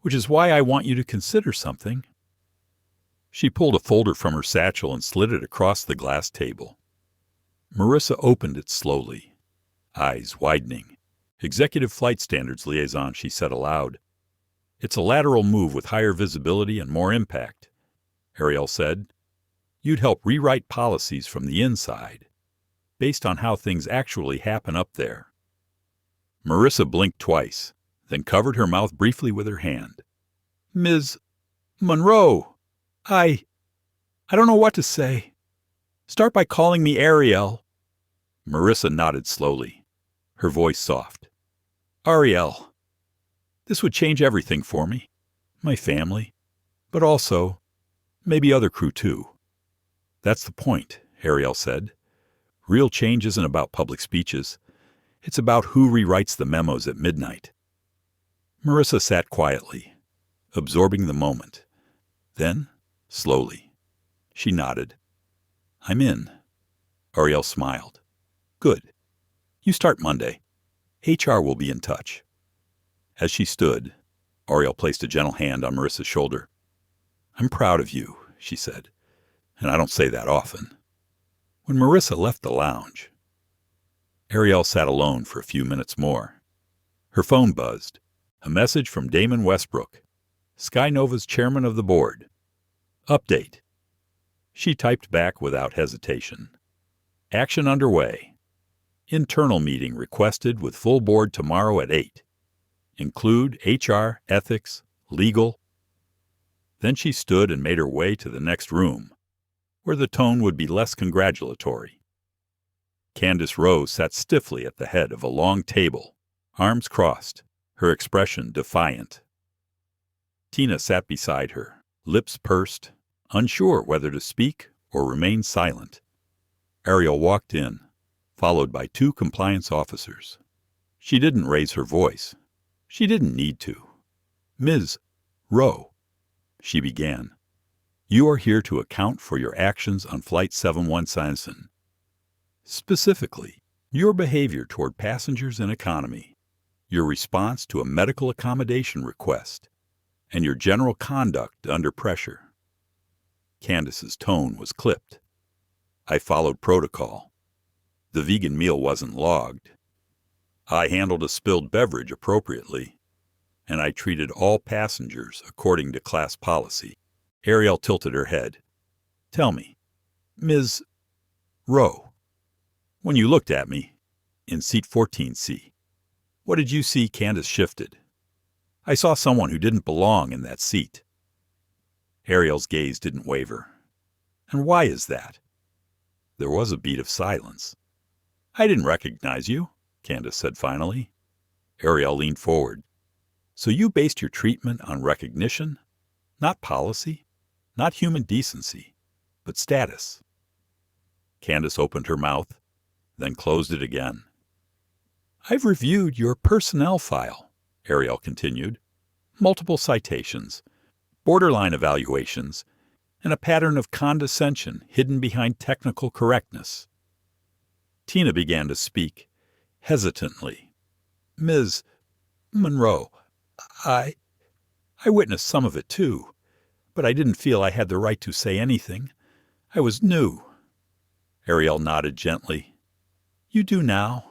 Which is why I want you to consider something. She pulled a folder from her satchel and slid it across the glass table. Marissa opened it slowly, eyes widening. Executive Flight Standards Liaison, she said aloud. It's a lateral move with higher visibility and more impact, Arielle said. You'd help rewrite policies from the inside, based on how things actually happen up there. Marissa blinked twice, then covered her mouth briefly with her hand. Ms. Monroe, I don't know what to say. Start by calling me Arielle. Marissa nodded slowly, her voice soft. Arielle. This would change everything for me, my family, but also, maybe other crew too. That's the point, Arielle said. Real change isn't about public speeches. It's about who rewrites the memos at midnight. Marissa sat quietly, absorbing the moment. Then, slowly, she nodded. I'm in. Arielle smiled. Good. You start Monday. HR will be in touch. As she stood, Arielle placed a gentle hand on Marissa's shoulder. I'm proud of you, she said, and I don't say that often. When Marissa left the lounge, Arielle sat alone for a few minutes more. Her phone buzzed. A message from Damon Westbrook, Sky Nova's chairman of the board. Update. She typed back without hesitation. Action underway. Internal meeting requested with full board tomorrow at 8. Include HR, ethics, legal. Then she stood and made her way to the next room, where the tone would be less congratulatory. Candace Rose sat stiffly at the head of a long table, arms crossed, her expression defiant. Tina sat beside her, lips pursed, unsure whether to speak or remain silent. Arielle walked in, followed by 2 compliance officers. She didn't raise her voice. She didn't need to. Ms. Rowe, she began, you are here to account for your actions on Flight 717. Specifically, your behavior toward passengers in economy, your response to a medical accommodation request, and your general conduct under pressure. Candace's tone was clipped. I followed protocol. The vegan meal wasn't logged. I handled a spilled beverage appropriately, and I treated all passengers according to class policy. Arielle tilted her head. Tell me, Ms. Rowe, when you looked at me, in seat 14C, what did you see? Candace shifted. I saw someone who didn't belong in that seat. Arielle's gaze didn't waver. And why is that? There was a beat of silence. I didn't recognize you, Candace said finally. Arielle leaned forward. So you based your treatment on recognition? Not policy, not human decency, but status. Candace opened her mouth, then closed it again. I've reviewed your personnel file, Arielle continued. Multiple citations, borderline evaluations, and a pattern of condescension hidden behind technical correctness. Tina began to speak, hesitantly. Ms. Monroe, I witnessed some of it too, but I didn't feel I had the right to say anything. I was new. Arielle nodded gently. You do now.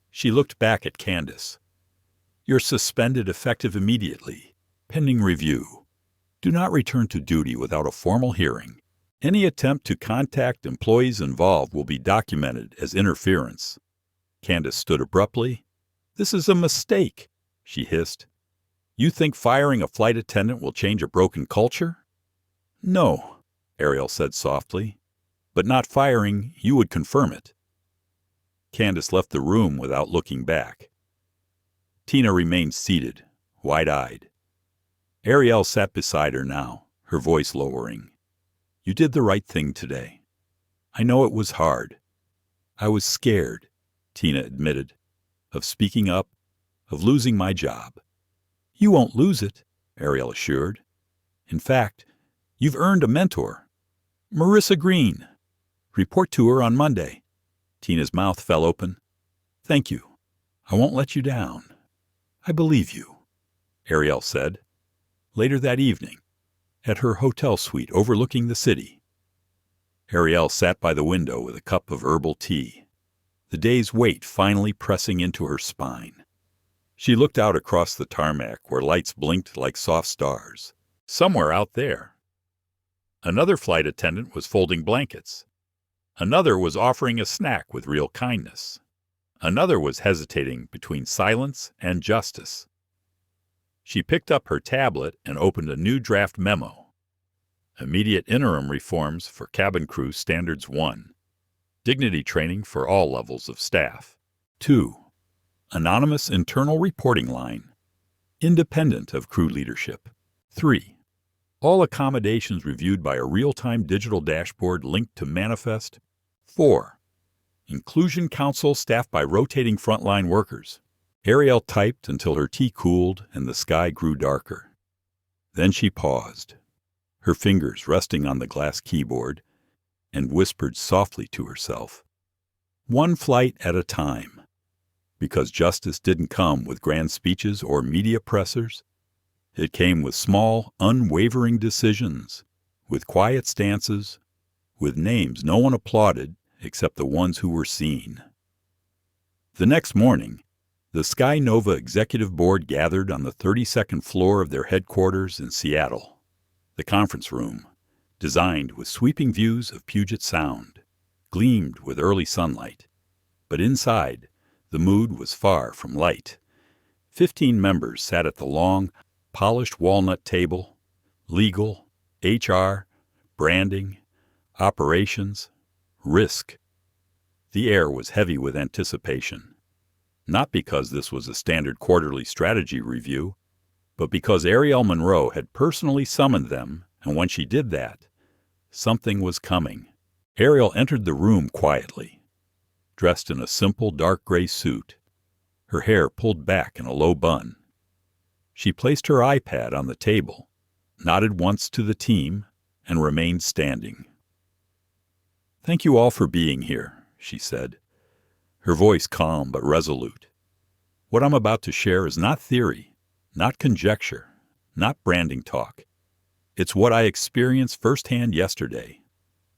She looked back at Candace. You're suspended effective immediately, pending review. Do not return to duty without a formal hearing. Any attempt to contact employees involved will be documented as interference. Candace stood abruptly. This is a mistake, she hissed. You think firing a flight attendant will change a broken culture? No, Arielle said softly. But not firing you would confirm it. Candace left the room without looking back. Tina remained seated, wide-eyed. Arielle sat beside her now, her voice lowering. You did the right thing today. I know it was hard. I was scared, Tina admitted, of speaking up, of losing my job. You won't lose it, Arielle assured. In fact, you've earned a mentor. Marissa Green. Report to her on Monday. Tina's mouth fell open. Thank you. I won't let you down. I believe you, Arielle said. Later that evening, at her hotel suite overlooking the city, Arielle sat by the window with a cup of herbal tea, the day's weight finally pressing into her spine. She looked out across the tarmac where lights blinked like soft stars. Somewhere out there. Another flight attendant was folding blankets. Another was offering a snack with real kindness. Another was hesitating between silence and justice. She picked up her tablet and opened a new draft memo. Immediate interim reforms for Cabin Crew Standards 1. Dignity training for all levels of staff. 2. Anonymous internal reporting line, independent of crew leadership. 3. All accommodations reviewed by a real-time digital dashboard linked to manifest. 4. Inclusion council staffed by rotating frontline workers. Arielle typed until her tea cooled and the sky grew darker. Then she paused, her fingers resting on the glass keyboard, and whispered softly to herself, "One flight at a time." Because justice didn't come with grand speeches or media pressers. It came with small, unwavering decisions, with quiet stances, with names no one applauded except the ones who were seen. The next morning, the Sky Nova Executive Board gathered on the 32nd floor of their headquarters in Seattle. The conference room, designed with sweeping views of Puget Sound, gleamed with early sunlight. But inside, the mood was far from light. 15 members sat at the long, polished walnut table, legal, HR, branding, operations, risk. The air was heavy with anticipation, not because this was a standard quarterly strategy review, but because Arielle Monroe had personally summoned them, and when she did that, something was coming. Arielle entered the room quietly, dressed in a simple dark gray suit, her hair pulled back in a low bun. She placed her iPad on the table, nodded once to the team, and remained standing. "Thank you all for being here," she said, her voice calm but resolute. "What I'm about to share is not theory, not conjecture, not branding talk. It's what I experienced firsthand yesterday,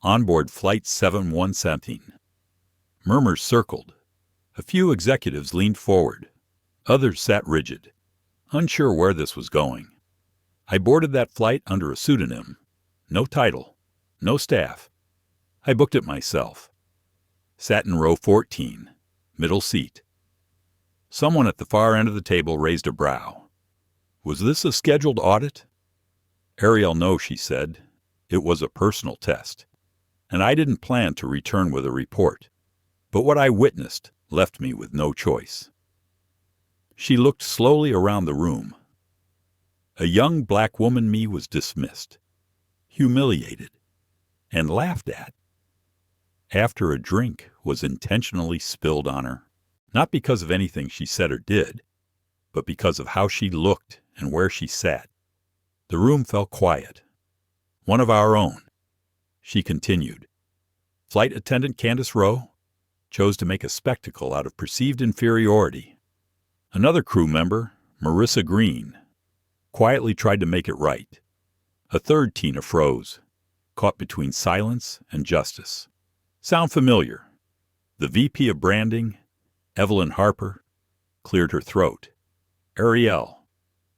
on board Flight 717. Murmurs circled. A few executives leaned forward. Others sat rigid, unsure where this was going. I boarded that flight under a pseudonym. No title, no staff. I booked it myself. Sat in row 14, middle seat. Someone at the far end of the table raised a brow. Was this a scheduled audit? Arielle, no, she said. It was a personal test. And I didn't plan to return with a report. But what I witnessed left me with no choice. She looked slowly around the room. A young black woman me was dismissed, humiliated, and laughed at. After a drink was intentionally spilled on her, not because of anything she said or did, but because of how she looked and where she sat. The room fell quiet. One of our own. She continued. Flight attendant Candace Rowe chose to make a spectacle out of perceived inferiority. Another crew member, Marissa Green, quietly tried to make it right. A third Tina froze, caught between silence and justice. Sound familiar? The VP of Branding, Evelyn Harper, cleared her throat. Arielle,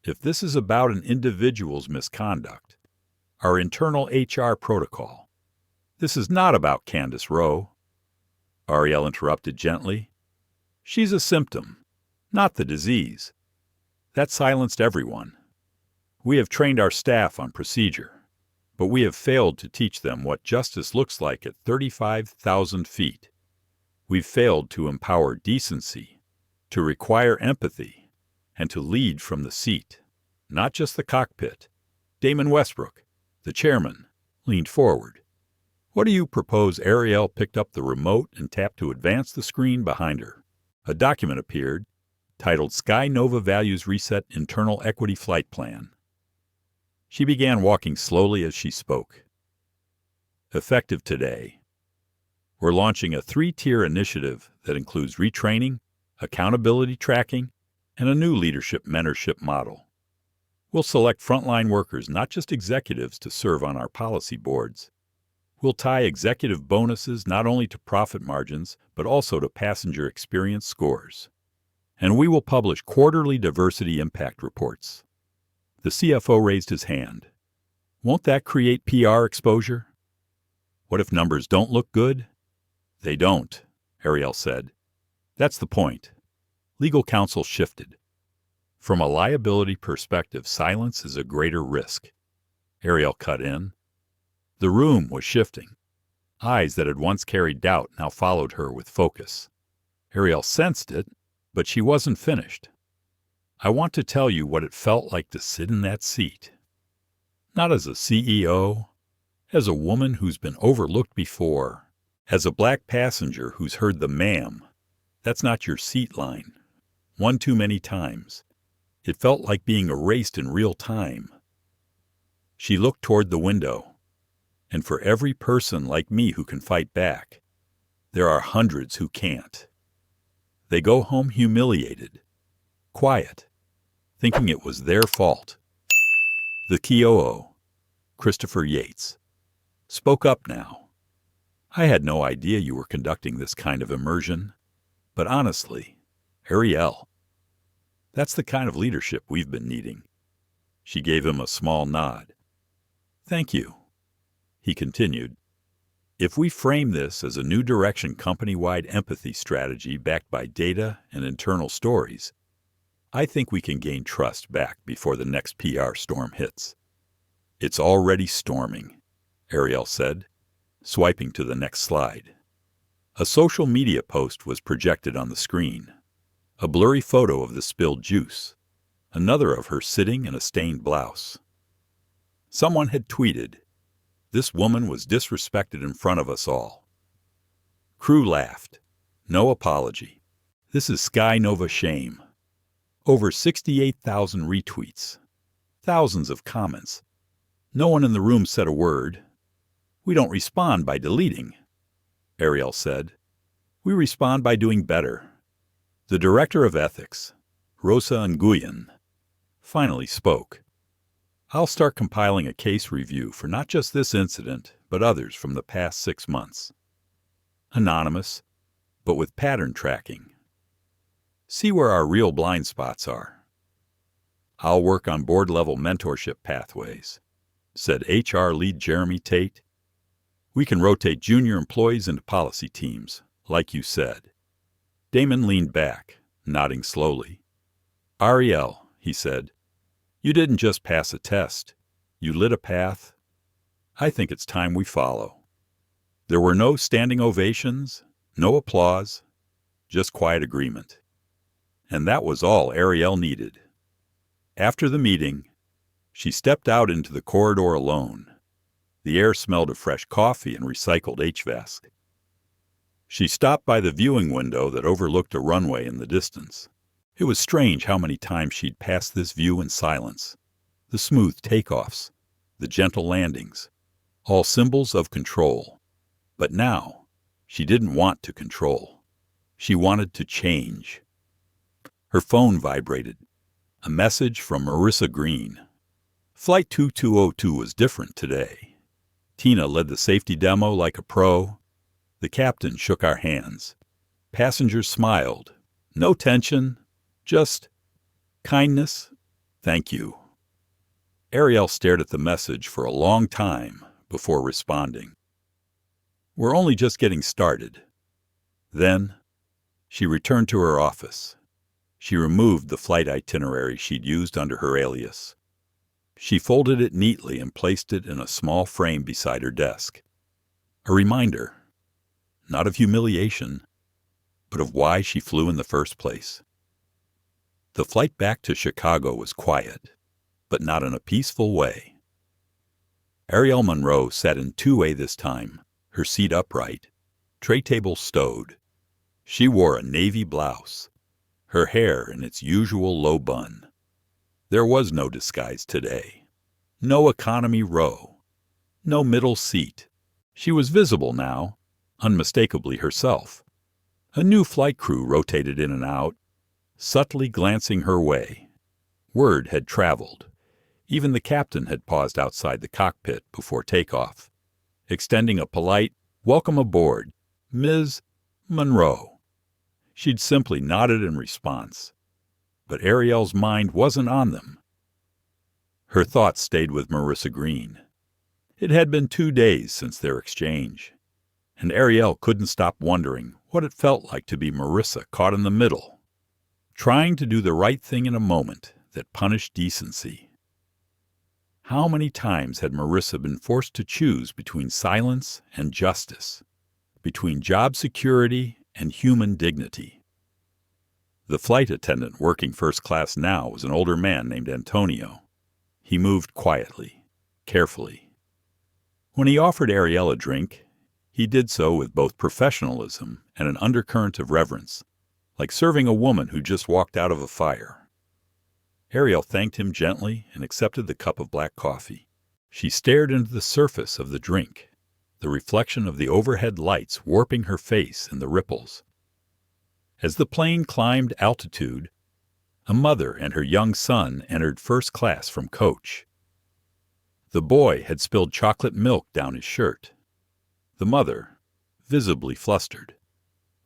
if this is about an individual's misconduct, our internal HR protocol, this is not about Candace Rowe. Arielle interrupted gently. She's a symptom, not the disease. That silenced everyone. We have trained our staff on procedure, but we have failed to teach them what justice looks like at 35,000 feet. We've failed to empower decency, to require empathy, and to lead from the seat, not just the cockpit. Damon Westbrook, the chairman, leaned forward. What do you propose? Arielle picked up the remote and tapped to advance the screen behind her. A document appeared, titled Sky Nova Values Reset Internal Equity Flight Plan. She began walking slowly as she spoke. Effective today. We're launching a 3-tier initiative that includes retraining, accountability tracking, and a new leadership mentorship model. We'll select frontline workers, not just executives, to serve on our policy boards. We'll tie executive bonuses not only to profit margins, but also to passenger experience scores. And we will publish quarterly diversity impact reports. The CFO raised his hand. Won't that create PR exposure? What if numbers don't look good? They don't, Arielle said. That's the point. Legal counsel shifted. From a liability perspective, silence is a greater risk. Arielle cut in. The room was shifting. Eyes that had once carried doubt now followed her with focus. Arielle sensed it, but she wasn't finished. I want to tell you what it felt like to sit in that seat. Not as a CEO, as a woman who's been overlooked before, as a black passenger who's heard the ma'am, that's not your seat line, one too many times. It felt like being erased in real time. She looked toward the window. And for every person like me who can fight back, there are hundreds who can't. They go home humiliated, quiet, thinking it was their fault. The COO, Christopher Yates, spoke up now. I had no idea you were conducting this kind of immersion, but honestly, Arielle, that's the kind of leadership we've been needing. She gave him a small nod. Thank you. He continued, if we frame this as a new direction company-wide empathy strategy backed by data and internal stories, I think we can gain trust back before the next PR storm hits. It's already storming, Arielle said, swiping to the next slide. A social media post was projected on the screen. A blurry photo of the spilled juice, another of her sitting in a stained blouse. Someone had tweeted, this woman was disrespected in front of us all. Crew laughed. No apology. This is Sky Nova shame. Over 68,000 retweets. Thousands of comments. No one in the room said a word. We don't respond by deleting, Arielle said. We respond by doing better. The director of ethics, Rosa Nguyen, finally spoke. I'll start compiling a case review for not just this incident, but others from the past 6 months. Anonymous, but with pattern tracking. See where our real blind spots are. I'll work on board-level mentorship pathways, said HR lead Jeremy Tate. We can rotate junior employees into policy teams, like you said. Damon leaned back, nodding slowly. Arielle, he said, you didn't just pass a test. You lit a path. I think it's time we follow. There were no standing ovations, no applause, just quiet agreement. And that was all Arielle needed. After the meeting, she stepped out into the corridor alone. The air smelled of fresh coffee and recycled HVAC. She stopped by the viewing window that overlooked a runway in the distance. It was strange how many times she'd passed this view in silence. The smooth takeoffs, the gentle landings, all symbols of control. But now, she didn't want to control. She wanted to change. Her phone vibrated. A message from Marissa Green. Flight 2202 was different today. Tina led the safety demo like a pro. The captain shook our hands. Passengers smiled. No tension. Just kindness, thank you. Arielle stared at the message for a long time before responding. We're only just getting started. Then, she returned to her office. She removed the flight itinerary she'd used under her alias. She folded it neatly and placed it in a small frame beside her desk. A reminder, not of humiliation, but of why she flew in the first place. The flight back to Chicago was quiet, but not in a peaceful way. Arielle Monroe sat in 2A this time, her seat upright, tray table stowed. She wore a navy blouse, her hair in its usual low bun. There was no disguise today. No economy row. No middle seat. She was visible now, unmistakably herself. A new flight crew rotated in and out, subtly glancing her way. Word had traveled. Even the captain had paused outside the cockpit before takeoff, extending a polite, welcome aboard, Ms. Monroe. She'd simply nodded in response. But Arielle's mind wasn't on them. Her thoughts stayed with Marissa Green. It had been 2 days since their exchange, and Arielle couldn't stop wondering what it felt like to be Marissa caught in the middle, trying to do the right thing in a moment that punished decency. How many times had Marissa been forced to choose between silence and justice, between job security and human dignity? The flight attendant working first class now was an older man named Antonio. He moved quietly, carefully. When he offered Arielle a drink, he did so with both professionalism and an undercurrent of reverence, like serving a woman who just walked out of a fire. Arielle thanked him gently and accepted the cup of black coffee. She stared into the surface of the drink, the reflection of the overhead lights warping her face in the ripples. As the plane climbed altitude, a mother and her young son entered first class from coach. The boy had spilled chocolate milk down his shirt. The mother, visibly flustered,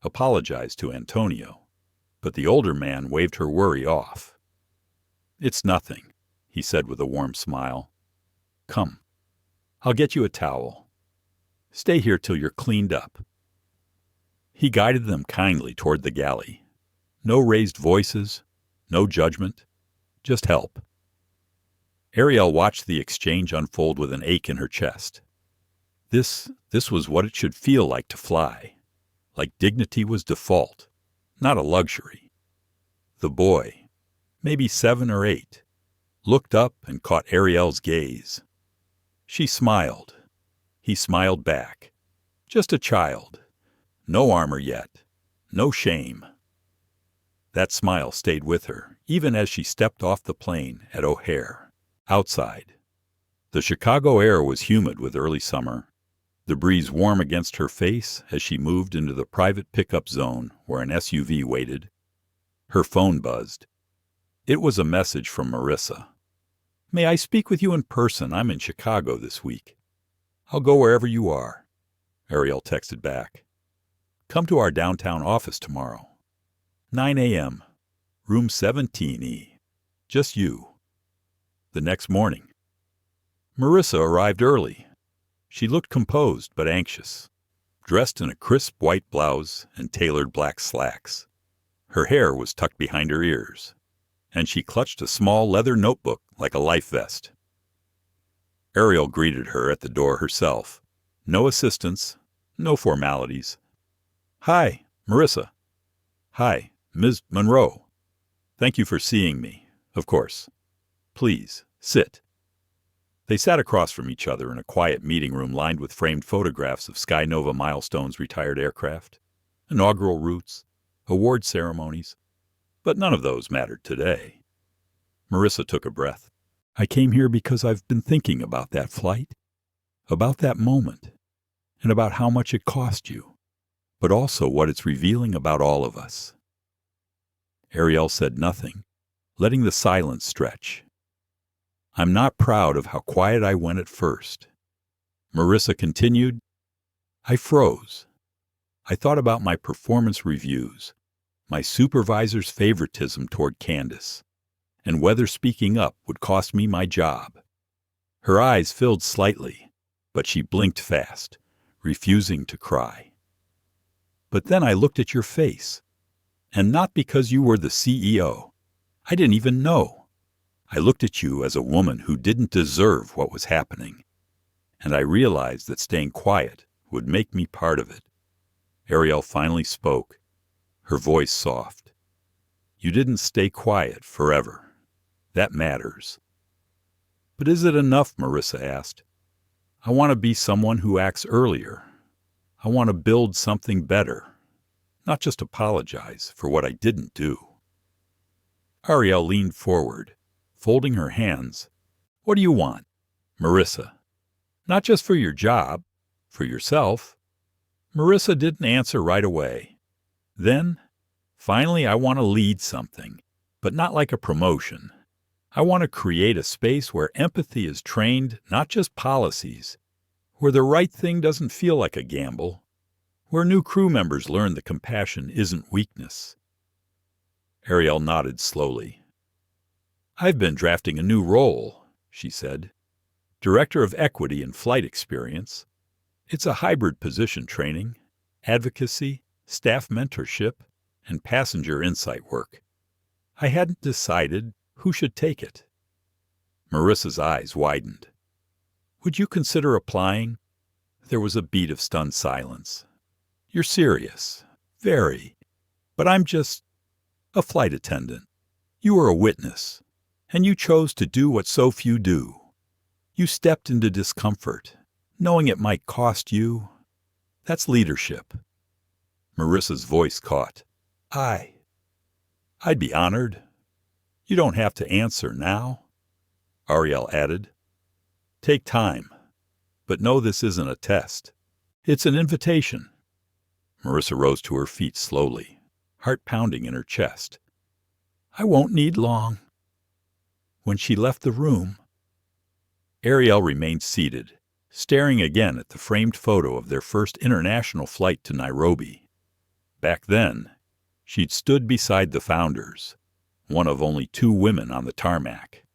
apologized to Antonio, but the older man waved her worry off. "It's nothing," he said with a warm smile. "Come, I'll get you a towel. Stay here till you're cleaned up." He guided them kindly toward the galley. No raised voices, no judgment, just help. Arielle watched the exchange unfold with an ache in her chest. This was what it should feel like to fly, like dignity was default, not a luxury. The boy, maybe 7 or 8, looked up and caught Arielle's gaze. She smiled. He smiled back. Just a child. No armor yet. No shame. That smile stayed with her, even as she stepped off the plane at O'Hare. Outside, the Chicago air was humid with early summer, the breeze warm against her face as she moved into the private pickup zone where an SUV waited. Her phone buzzed. It was a message from Marissa. "May I speak with you in person? I'm in Chicago this week." "I'll go wherever you are," Arielle texted back. "Come to our downtown office tomorrow. 9 a.m., room 17E. Just you." The next morning, Marissa arrived early. She looked composed but anxious, dressed in a crisp white blouse and tailored black slacks. Her hair was tucked behind her ears, and she clutched a small leather notebook like a life vest. Arielle greeted her at the door herself. No assistants, no formalities. "Hi, Marissa." "Hi, Ms. Monroe. Thank you for seeing me, of course. Please, sit." They sat across from each other in a quiet meeting room lined with framed photographs of Sky Nova Milestone's retired aircraft, inaugural routes, award ceremonies, but none of those mattered today. Marissa took a breath. "I came here because I've been thinking about that flight, about that moment, and about how much it cost you, but also what it's revealing about all of us." Arielle said nothing, letting the silence stretch. "I'm not proud of how quiet I went at first." Marissa continued. "I froze. I thought about my performance reviews, my supervisor's favoritism toward Candace, and whether speaking up would cost me my job." Her eyes filled slightly, but she blinked fast, refusing to cry. "But then I looked at your face, and not because you were the CEO. I didn't even know. I looked at you as a woman who didn't deserve what was happening, and I realized that staying quiet would make me part of it." Arielle finally spoke, her voice soft. "You didn't stay quiet forever. That matters." "But is it enough?" Marissa asked. "I want to be someone who acts earlier. I want to build something better, not just apologize for what I didn't do." Arielle leaned forward, folding her hands. "What do you want, Marissa? Not just for your job, for yourself?" Marissa didn't answer right away. Then, "Finally, I want to lead something, but not like a promotion. I want to create a space where empathy is trained, not just policies, where the right thing doesn't feel like a gamble, where new crew members learn that compassion isn't weakness. Arielle nodded slowly. I've been drafting a new role, she said. Director of Equity and Flight Experience. It's a hybrid position training, advocacy, staff mentorship, and passenger insight work. I hadn't decided who should take it. Marissa's eyes widened. Would you consider applying? There was a beat of stunned silence. You're serious. Very. But I'm just a flight attendant. You are a witness, and you chose to do what so few do. You stepped into discomfort, knowing it might cost you. That's leadership. Marissa's voice caught. I'd be honored. You don't have to answer now, Arielle added. Take time, but know this isn't a test. It's an invitation. Marissa rose to her feet slowly, heart pounding in her chest. I won't need long. When she left the room, Arielle remained seated, staring again at the framed photo of their first international flight to Nairobi. Back then, she'd stood beside the founders, one of only 2 women on the tarmac.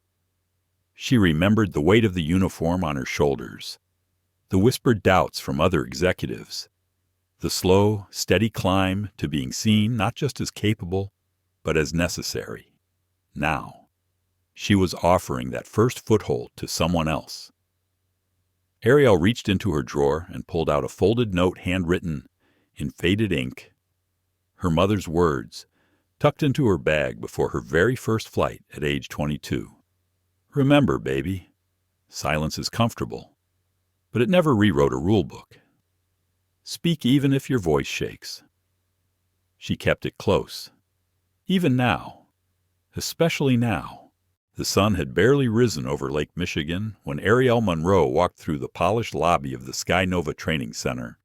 She remembered the weight of the uniform on her shoulders, the whispered doubts from other executives, the slow, steady climb to being seen not just as capable, but as necessary. Now, she was offering that first foothold to someone else. Arielle reached into her drawer and pulled out a folded note handwritten in faded ink. Her mother's words, tucked into her bag before her very first flight at age 22. Remember, baby, silence is comfortable, but it never rewrote a rule book. Speak even if your voice shakes. She kept it close. Even now, especially now, the sun had barely risen over Lake Michigan when Arielle Monroe walked through the polished lobby of the Sky Nova Training Center.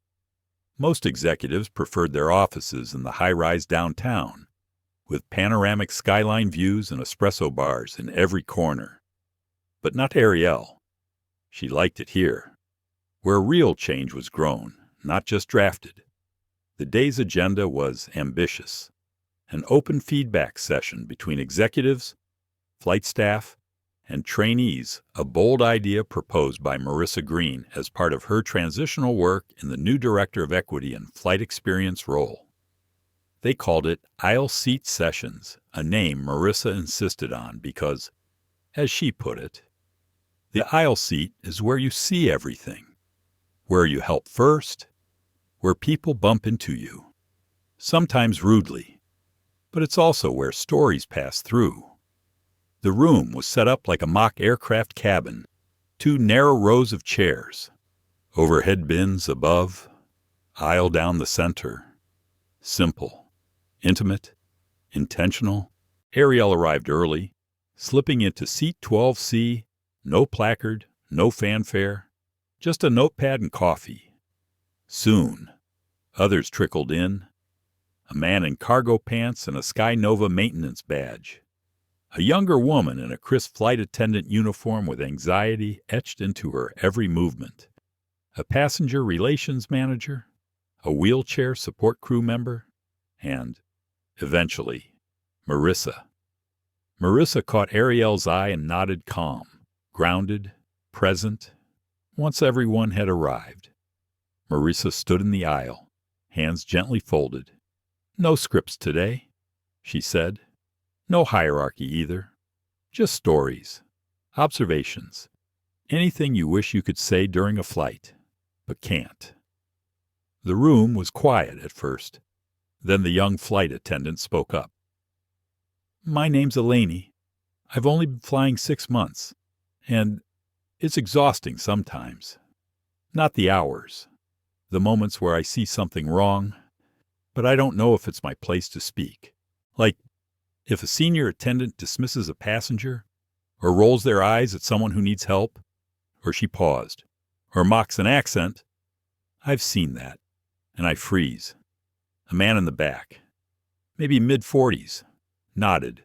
Most executives preferred their offices in the high-rise downtown, with panoramic skyline views and espresso bars in every corner. But not Arielle. She liked it here, where real change was grown, not just drafted. The day's agenda was ambitious. An open feedback session between executives, flight staff, and trainees, a bold idea proposed by Marissa Green as part of her transitional work in the new Director of Equity and Flight Experience role. They called it Aisle Seat Sessions, a name Marissa insisted on because, as she put it, the aisle seat is where you see everything, where you help first, where people bump into you, sometimes rudely, but it's also where stories pass through. The room was set up like a mock aircraft cabin, 2 narrow rows of chairs, overhead bins above, aisle down the center. Simple, intimate, intentional. Arielle arrived early, slipping into seat 12C, no placard, no fanfare, just a notepad and coffee. Soon, others trickled in, a man in cargo pants and a Sky Nova maintenance badge, a younger woman in a crisp flight attendant uniform with anxiety etched into her every movement, a passenger relations manager, a wheelchair support crew member, and, eventually, Marissa. Marissa caught Arielle's eye and nodded calm, grounded, present, once everyone had arrived. Marissa stood in the aisle, hands gently folded. No scripts today, she said. No hierarchy either. Just stories, observations, anything you wish you could say during a flight, but can't. The room was quiet at first. Then the young flight attendant spoke up. My name's Eleni. I've only been flying 6 months, and it's exhausting sometimes. Not the hours, the moments where I see something wrong, but I don't know if it's my place to speak. Like, if a senior attendant dismisses a passenger, or rolls their eyes at someone who needs help, or she paused, or mocks an accent, I've seen that, and I freeze. A man in the back, maybe mid-40s, nodded.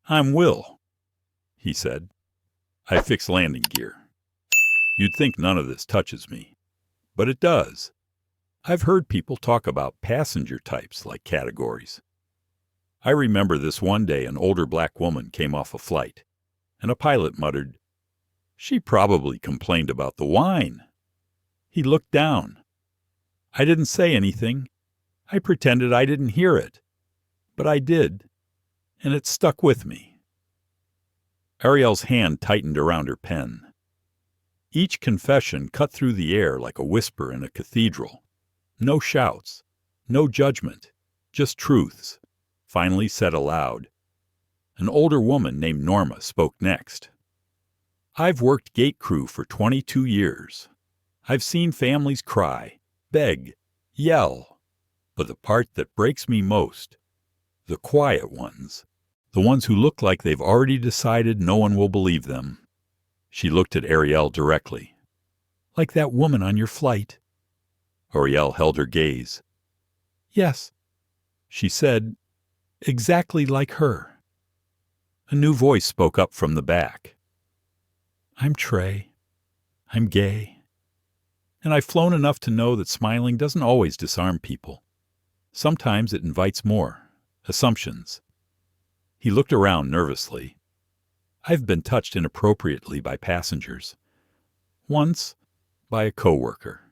I'm Will, he said. I fix landing gear. You'd think none of this touches me, but it does. I've heard people talk about passenger types like categories. I remember this one day an older black woman came off a flight, and a pilot muttered, "She probably complained about the wine." He looked down. I didn't say anything. I pretended I didn't hear it. But I did, and it stuck with me. Arielle's hand tightened around her pen. Each confession cut through the air like a whisper in a cathedral. No shouts, no judgment, just truths, finally said aloud. An older woman named Norma spoke next. "I've worked gate crew for 22 years. I've seen families cry, beg, yell. But the part that breaks me most, the quiet ones, the ones who look like they've already decided no one will believe them." She looked at Arielle directly. "Like that woman on your flight?" Arielle held her gaze. "Yes," she said, "exactly like her." A new voice spoke up from the back. "I'm Trey. I'm gay. And I've flown enough to know that smiling doesn't always disarm people. Sometimes it invites more. Assumptions." He looked around nervously. "I've been touched inappropriately by passengers. Once, by a coworker.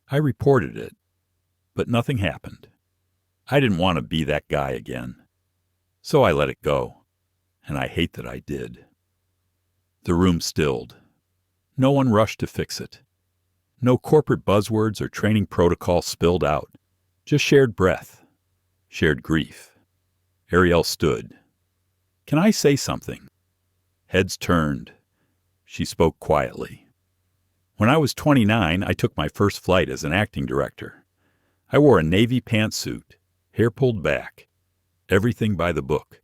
I reported it, but nothing happened. I didn't want to be that guy again. So I let it go, and I hate that I did." The room stilled. No one rushed to fix it. No corporate buzzwords or training protocol spilled out. Just shared breath, shared grief. Arielle stood. "Can I say something?" Heads turned. She spoke quietly. "When I was 29, I took my first flight as an acting director. I wore a navy pantsuit, hair pulled back, everything by the book.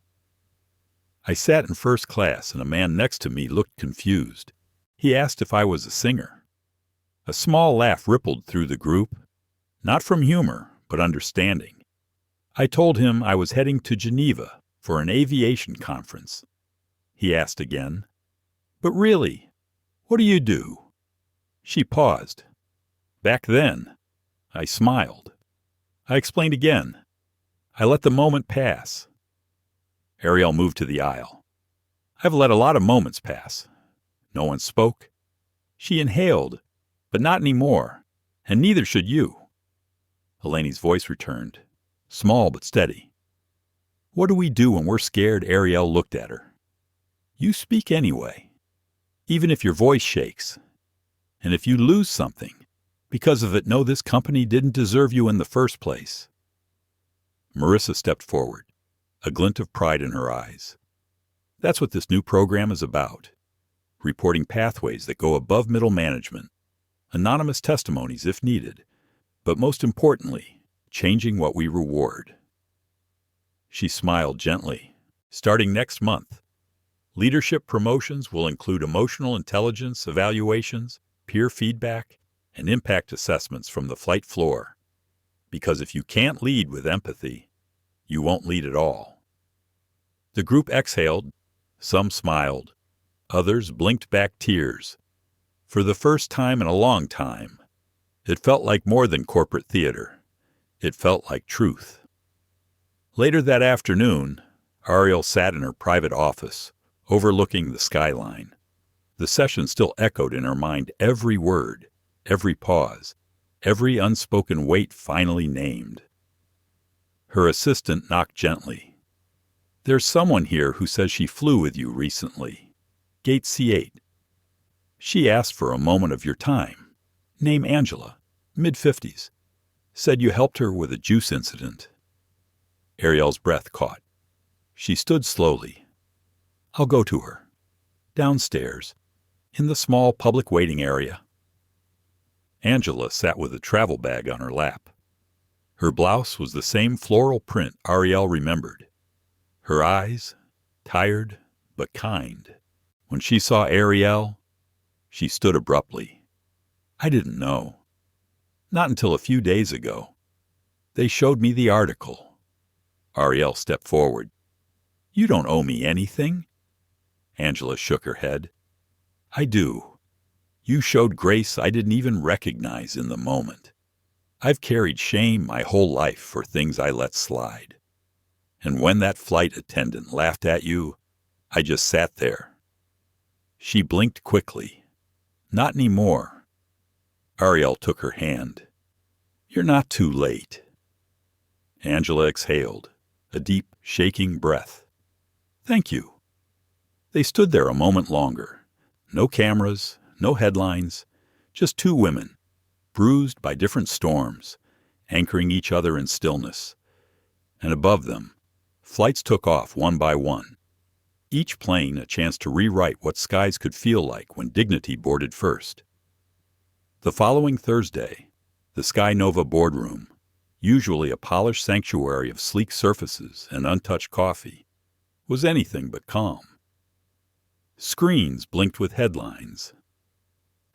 I sat in first class, and a man next to me looked confused. He asked if I was a singer. A small laugh rippled through the group, not from humor, but understanding. I told him I was heading to Geneva for an aviation conference. He asked again, "But really, what do you do?" She paused. Back then, I smiled. I explained again. I let the moment pass. Arielle moved to the aisle. "I've let a lot of moments pass." No one spoke. She inhaled, "But not anymore, and neither should you." Eleni's voice returned, small but steady. "What do we do when we're scared?" Arielle looked at her. "You speak anyway, even if your voice shakes. And if you lose something, because of it, know this company didn't deserve you in the first place." Marissa stepped forward, a glint of pride in her eyes. "That's what this new program is about. Reporting pathways that go above middle management, anonymous testimonies if needed, but most importantly, changing what we reward." She smiled gently. "Starting next month, leadership promotions will include emotional intelligence evaluations, peer feedback, and impact assessments from the flight floor. Because if you can't lead with empathy, you won't lead at all." The group exhaled. Some smiled. Others blinked back tears. For the first time in a long time, it felt like more than corporate theater. It felt like truth. Later that afternoon, Arielle sat in her private office, overlooking the skyline. The session still echoed in her mind, every word, every pause, every unspoken weight finally named. Her assistant knocked gently. "There's someone here who says she flew with you recently. Gate C8. She asked for a moment of your time. Name Angela, mid-50s. Said you helped her with a juice incident." Arielle's breath caught. She stood slowly. "I'll go to her. Downstairs, in the small public waiting area." Angela sat with a travel bag on her lap. Her blouse was the same floral print Arielle remembered. Her eyes, tired but kind. When she saw Arielle, she stood abruptly. "I didn't know. Not until a few days ago. They showed me the article." Arielle stepped forward. "You don't owe me anything." Angela shook her head. "I do. You showed grace I didn't even recognize in the moment. I've carried shame my whole life for things I let slide. And when that flight attendant laughed at you, I just sat there." She blinked quickly. "Not anymore." Arielle took her hand. "You're not too late." Angela exhaled, a deep, shaking breath. "Thank you." They stood there a moment longer. No cameras, no headlines, just two women, bruised by different storms, anchoring each other in stillness. And above them, flights took off one by one, each plane a chance to rewrite what skies could feel like when dignity boarded first. The following Thursday, the Sky Nova Boardroom, usually a polished sanctuary of sleek surfaces and untouched coffee, was anything but calm. Screens blinked with headlines.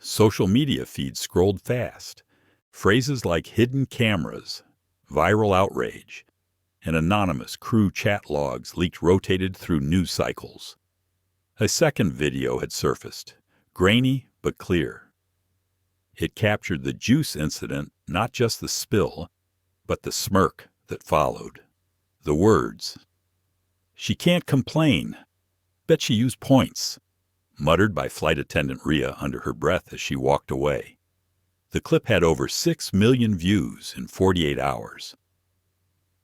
Social media feeds scrolled fast. Phrases like hidden cameras, viral outrage, and anonymous crew chat logs rotated through news cycles. A second video had surfaced, grainy but clear. It captured the juice incident, not just the spill, but the smirk that followed. The words, "She can't complain. Bet she used points," muttered by flight attendant Rhea under her breath as she walked away. The clip had over 6 million views in 48 hours.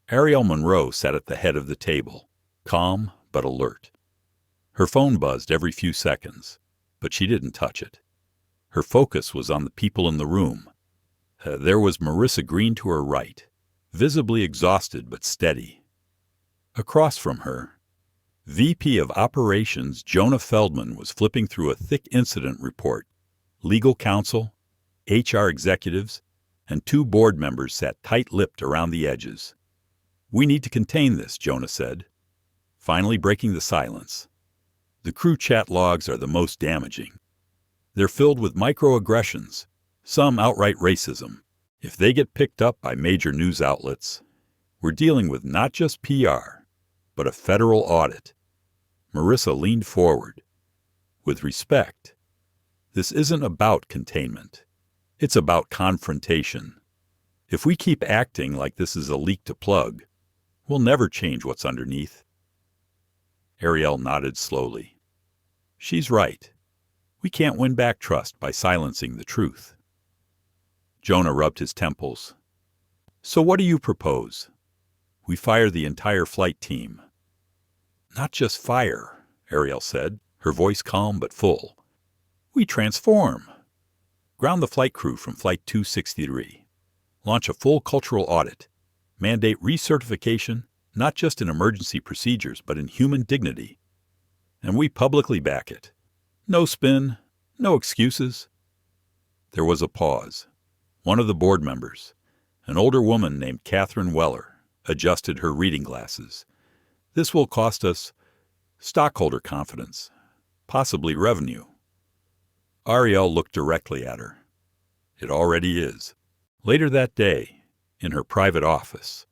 Arielle Monroe sat at the head of the table, calm but alert. Her phone buzzed every few seconds, but she didn't touch it. Her focus was on the people in the room. There was Marissa Green to her right, visibly exhausted but steady. Across from her, VP of Operations Jonah Feldman was flipping through a thick incident report. Legal counsel, HR executives, and 2 board members sat tight-lipped around the edges. "We need to contain this," Jonah said, finally breaking the silence. "The crew chat logs are the most damaging. They're filled with microaggressions, some outright racism. If they get picked up by major news outlets, we're dealing with not just PR, but a federal audit." Marissa leaned forward. "With respect, this isn't about containment. It's about confrontation. If we keep acting like this is a leak to plug, we'll never change what's underneath." Arielle nodded slowly. "She's right. We can't win back trust by silencing the truth." Jonah rubbed his temples. "So what do you propose?" "We fire the entire flight team." "Not just fire," Arielle said, her voice calm but full. "We transform. Ground the flight crew from Flight 263. Launch a full cultural audit. Mandate recertification, not just in emergency procedures, but in human dignity. And we publicly back it. No spin, no excuses." There was a pause. One of the board members, an older woman named Catherine Weller, adjusted her reading glasses. "This will cost us stockholder confidence, possibly revenue." Arielle looked directly at her. "It already is." Later that day, in her private office,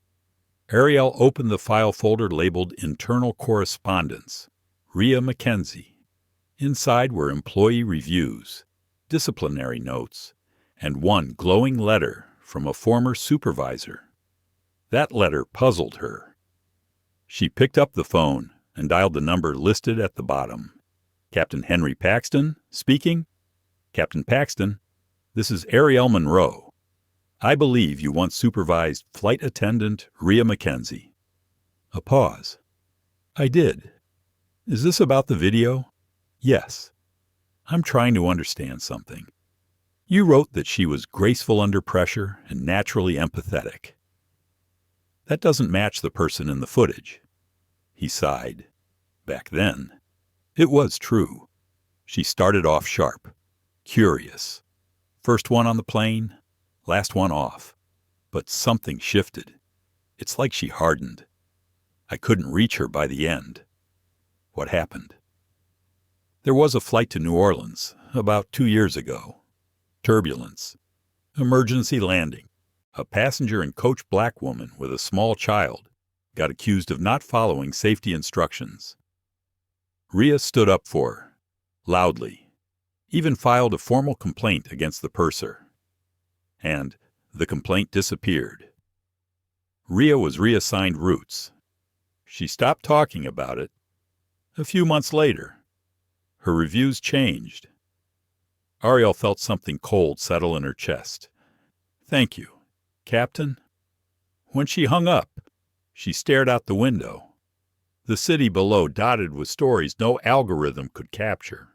Arielle opened the file folder labeled Internal Correspondence, Rhea McKenzie. Inside were employee reviews, disciplinary notes, and one glowing letter from a former supervisor. That letter puzzled her. She picked up the phone and dialed the number listed at the bottom. "Captain Henry Paxton, speaking." "Captain Paxton, this is Arielle Monroe. I believe you once supervised flight attendant Rhea McKenzie." A pause. "I did. Is this about the video?" "Yes. I'm trying to understand something. You wrote that she was graceful under pressure and naturally empathetic. That doesn't match the person in the footage." He sighed. "Back then, it was true. She started off sharp, curious. First one on the plane, last one off. But something shifted. It's like she hardened. I couldn't reach her by the end." "What happened?" "There was a flight to New Orleans about 2 years ago. Turbulence. Emergency landing. A passenger and coach black woman with a small child got accused of not following safety instructions. Rhea stood up for her, loudly, even filed a formal complaint against the purser. And The complaint disappeared. Rhea was reassigned routes. She stopped talking about it. A few months later, her reviews changed. Arielle felt something cold settle in her chest. "Thank you, Captain." When she hung up, she stared out the window. The city below dotted with stories no algorithm could capture.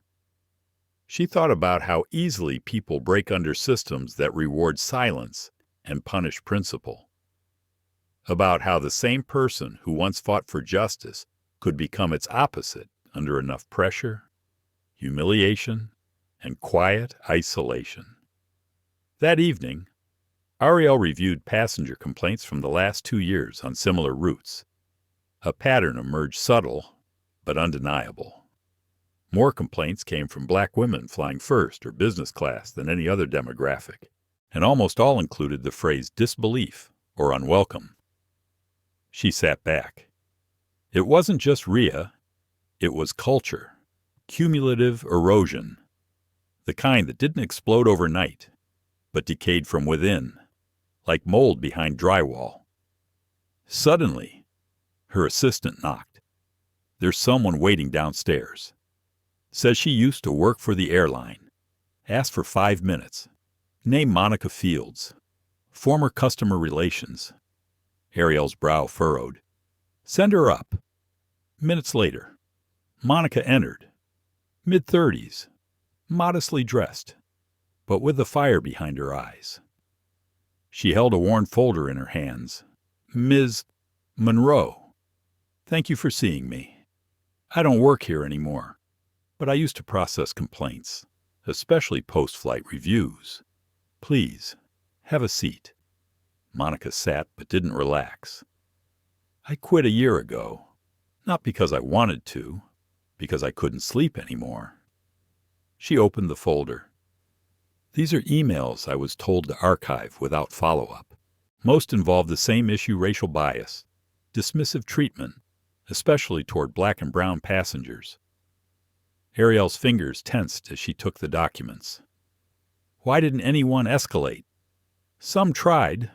She thought about how easily people break under systems that reward silence and punish principle. About how the same person who once fought for justice could become its opposite under enough pressure, humiliation, and quiet isolation. That evening, Arielle reviewed passenger complaints from the last 2 years on similar routes. A pattern emerged, subtle but undeniable. More complaints came from black women flying first or business class than any other demographic, and almost all included the phrase disbelief or unwelcome. She sat back. It wasn't just Rhea, it was culture, cumulative erosion, the kind that didn't explode overnight, but decayed from within, like mold behind drywall. Suddenly, her assistant knocked. "There's someone waiting downstairs. Says she used to work for the airline. Asked for 5 minutes. Name Monica Fields. Former customer relations." Arielle's brow furrowed. "Send her up." Minutes later, Monica entered. Mid-30s, modestly dressed, but with the fire behind her eyes. She held a worn folder in her hands. "Ms. Monroe, thank you for seeing me. I don't work here anymore, but I used to process complaints, especially post-flight reviews. Please, have a seat." Monica sat but didn't relax. "I quit a year ago, not because I wanted to, because I couldn't sleep anymore." She opened the folder. "These are emails I was told to archive without follow-up. Most involve the same issue: racial bias, dismissive treatment, especially toward black and brown passengers." Arielle's fingers tensed as she took the documents. Why didn't anyone escalate? Some tried,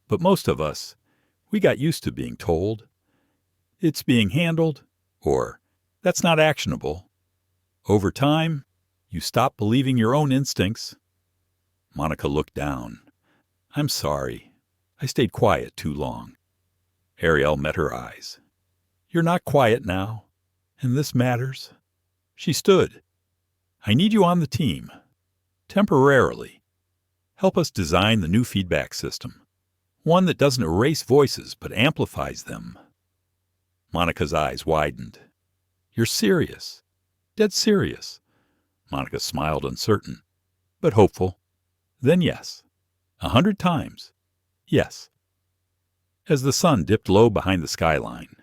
but most of us, we got used to being told, "It's being handled," or "That's not actionable." Over time, you stop believing your own instincts. Monica looked down. "I'm sorry. I stayed quiet too long." Arielle met her eyes. "You're not quiet now, and this matters." She stood. "I need you on the team. Temporarily. Help us design the new feedback system. One that doesn't erase voices but amplifies them." Monica's eyes widened. "You're serious. Dead serious." Monica smiled, uncertain, but hopeful. "Then yes. 100 times. Yes." As the sun dipped low behind the skyline,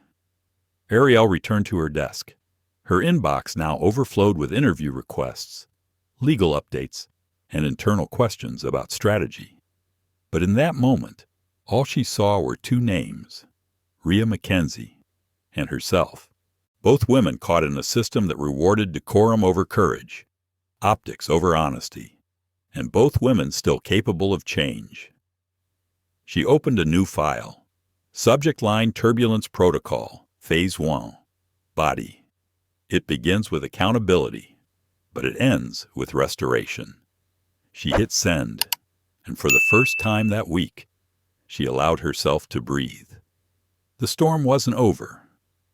Arielle returned to her desk. Her inbox now overflowed with interview requests, legal updates, and internal questions about strategy. But in that moment, all she saw were 2 names, Rhea McKenzie and herself. Both women caught in a system that rewarded decorum over courage, optics over honesty, and both women still capable of change. She opened a new file. Subject line: Turbulence Protocol, Phase 1, Body. It begins with accountability, but it ends with restoration. She hit send, and for the first time that week, she allowed herself to breathe. The storm wasn't over,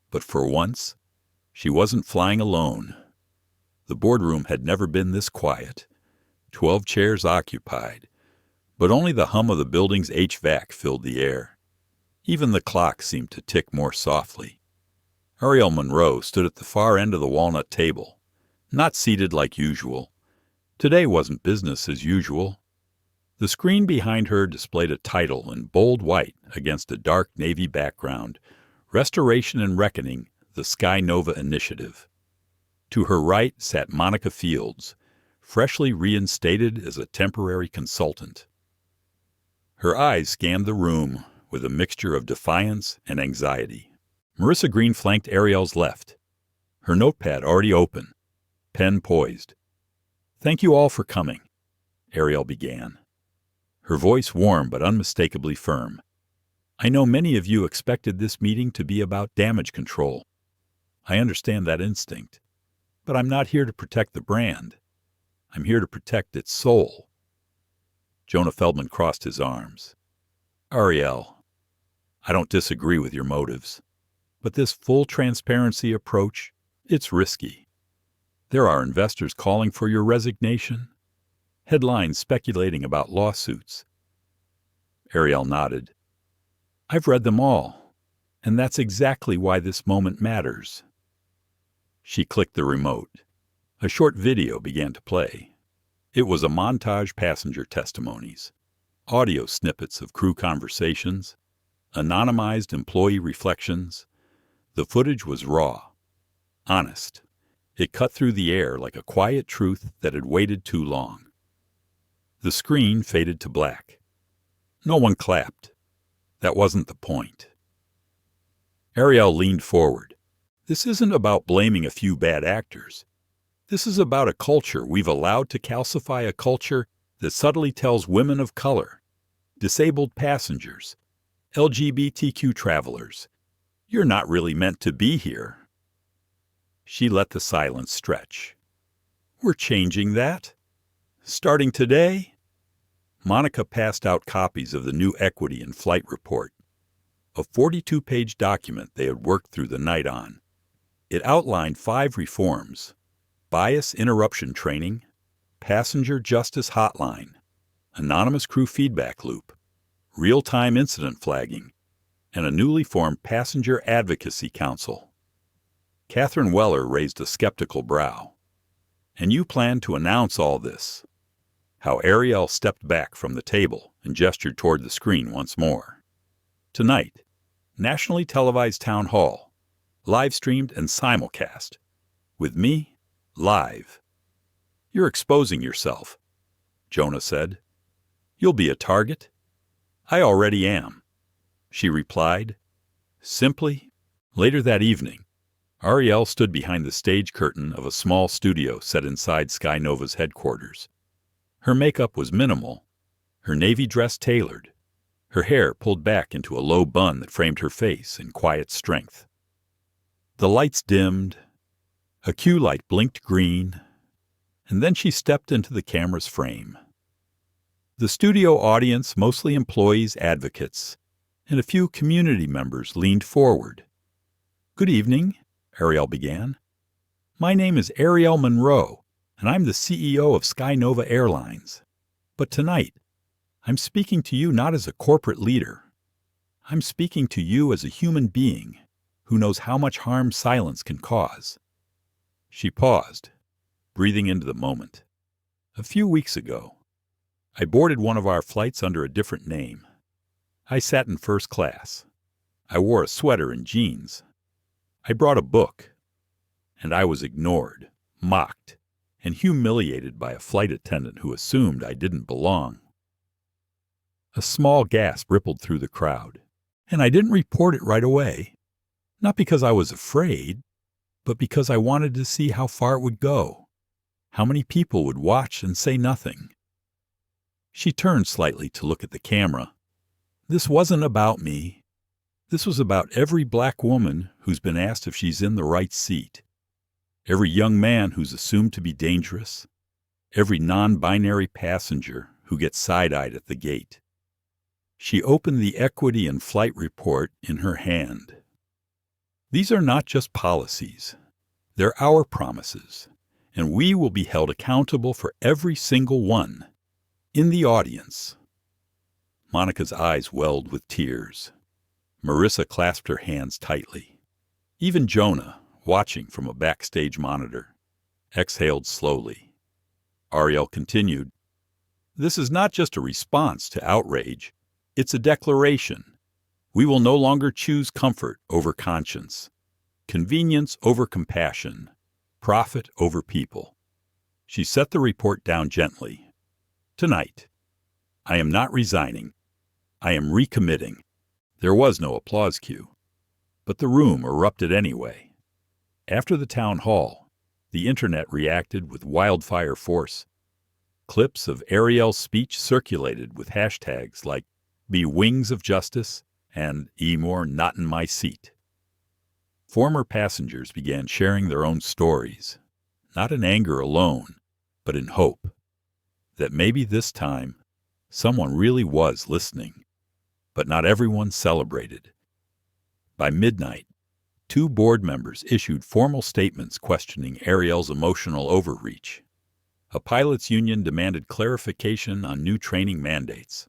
but for once, she wasn't flying alone. The boardroom had never been this quiet. 12 chairs occupied, but only the hum of the building's HVAC filled the air. Even the clock seemed to tick more softly. Arielle Monroe stood at the far end of the walnut table, not seated like usual. Today wasn't business as usual. The screen behind her displayed a title in bold white against a dark navy background: Restoration and Reckoning, the Sky Nova Initiative. To her right sat Monica Fields, freshly reinstated as a temporary consultant. Her eyes scanned the room with a mixture of defiance and anxiety. Marissa Green flanked Arielle's left, her notepad already open, pen poised. "Thank you all for coming," Arielle began. her voice warm but unmistakably firm. "I know many of you expected this meeting to be about damage control. I understand that instinct. But I'm not here to protect the brand. I'm here to protect its soul." Jonah Feldman crossed his arms. "Arielle, I don't disagree with your motives. But this full transparency approach, it's risky. There are investors calling for your resignation. Headlines speculating about lawsuits." Arielle nodded. "I've read them all, and that's exactly why this moment matters." She clicked the remote. A short video began to play. It was a montage passenger testimonies, audio snippets of crew conversations, anonymized employee reflections. The footage was raw, honest. It cut through the air like a quiet truth that had waited too long. The screen faded to black. No one clapped. That wasn't the point. Arielle leaned forward. "This isn't about blaming a few bad actors. This is about a culture we've allowed to calcify, a culture that subtly tells women of color, disabled passengers, LGBTQ travelers, you're not really meant to be here." She let the silence stretch. "We're changing that. Starting today." Monica passed out copies of the new Equity and Flight Report, a 42-page document they had worked through the night on. It outlined 5 reforms: bias interruption training, passenger justice hotline, anonymous crew feedback loop, real-time incident flagging, and a newly formed passenger advocacy council. Catherine Weller raised a skeptical brow. "And you plan to announce all this?" How Arielle stepped back from the table and gestured toward the screen once more. "Tonight, nationally televised town hall, live-streamed and simulcast. With me, live." "You're exposing yourself," Jonah said. "You'll be a target." "I already am," she replied. Simply. Later that evening, Arielle stood behind the stage curtain of a small studio set inside Sky Nova's headquarters. Her makeup was minimal, her navy dress tailored, her hair pulled back into a low bun that framed her face in quiet strength. The lights dimmed, a cue light blinked green, and then she stepped into the camera's frame. The studio audience, mostly employees, advocates, and a few community members, leaned forward. "Good evening," Arielle began. "My name is Arielle Monroe, and I'm the CEO of Sky Nova Airlines. But tonight, I'm speaking to you not as a corporate leader. I'm speaking to you as a human being who knows how much harm silence can cause." She paused, breathing into the moment. "A few weeks ago, I boarded one of our flights under a different name. I sat in first class. I wore a sweater and jeans. I brought a book. And I was ignored, mocked, and humiliated by a flight attendant who assumed I didn't belong." A small gasp rippled through the crowd. "And I didn't report it right away. Not because I was afraid, but because I wanted to see how far it would go, how many people would watch and say nothing." She turned slightly to look at the camera. "This wasn't about me. This was about every black woman who's been asked if she's in the right seat, every young man who's assumed to be dangerous, every non-binary passenger who gets side-eyed at the gate." She opened the Equity and Flight Report in her hand. "These are not just policies. They're our promises, and we will be held accountable for every single one. In the audience." Monica's eyes welled with tears. Marissa clasped her hands tightly. Even Jonah, watching from a backstage monitor, exhaled slowly. Arielle continued, "This is not just a response to outrage. It's a declaration. We will no longer choose comfort over conscience, convenience over compassion, profit over people." She set the report down gently. "Tonight, I am not resigning. I am recommitting." There was no applause cue, but the room erupted anyway. After the town hall, the internet reacted with wildfire force. Clips of Arielle's speech circulated with hashtags like "Be Wings of Justice" and "More Not in My Seat." Former passengers began sharing their own stories, not in anger alone, but in hope that maybe this time someone really was listening. But not everyone celebrated. By midnight, 2 board members issued formal statements questioning Arielle's emotional overreach. A pilots' union demanded clarification on new training mandates.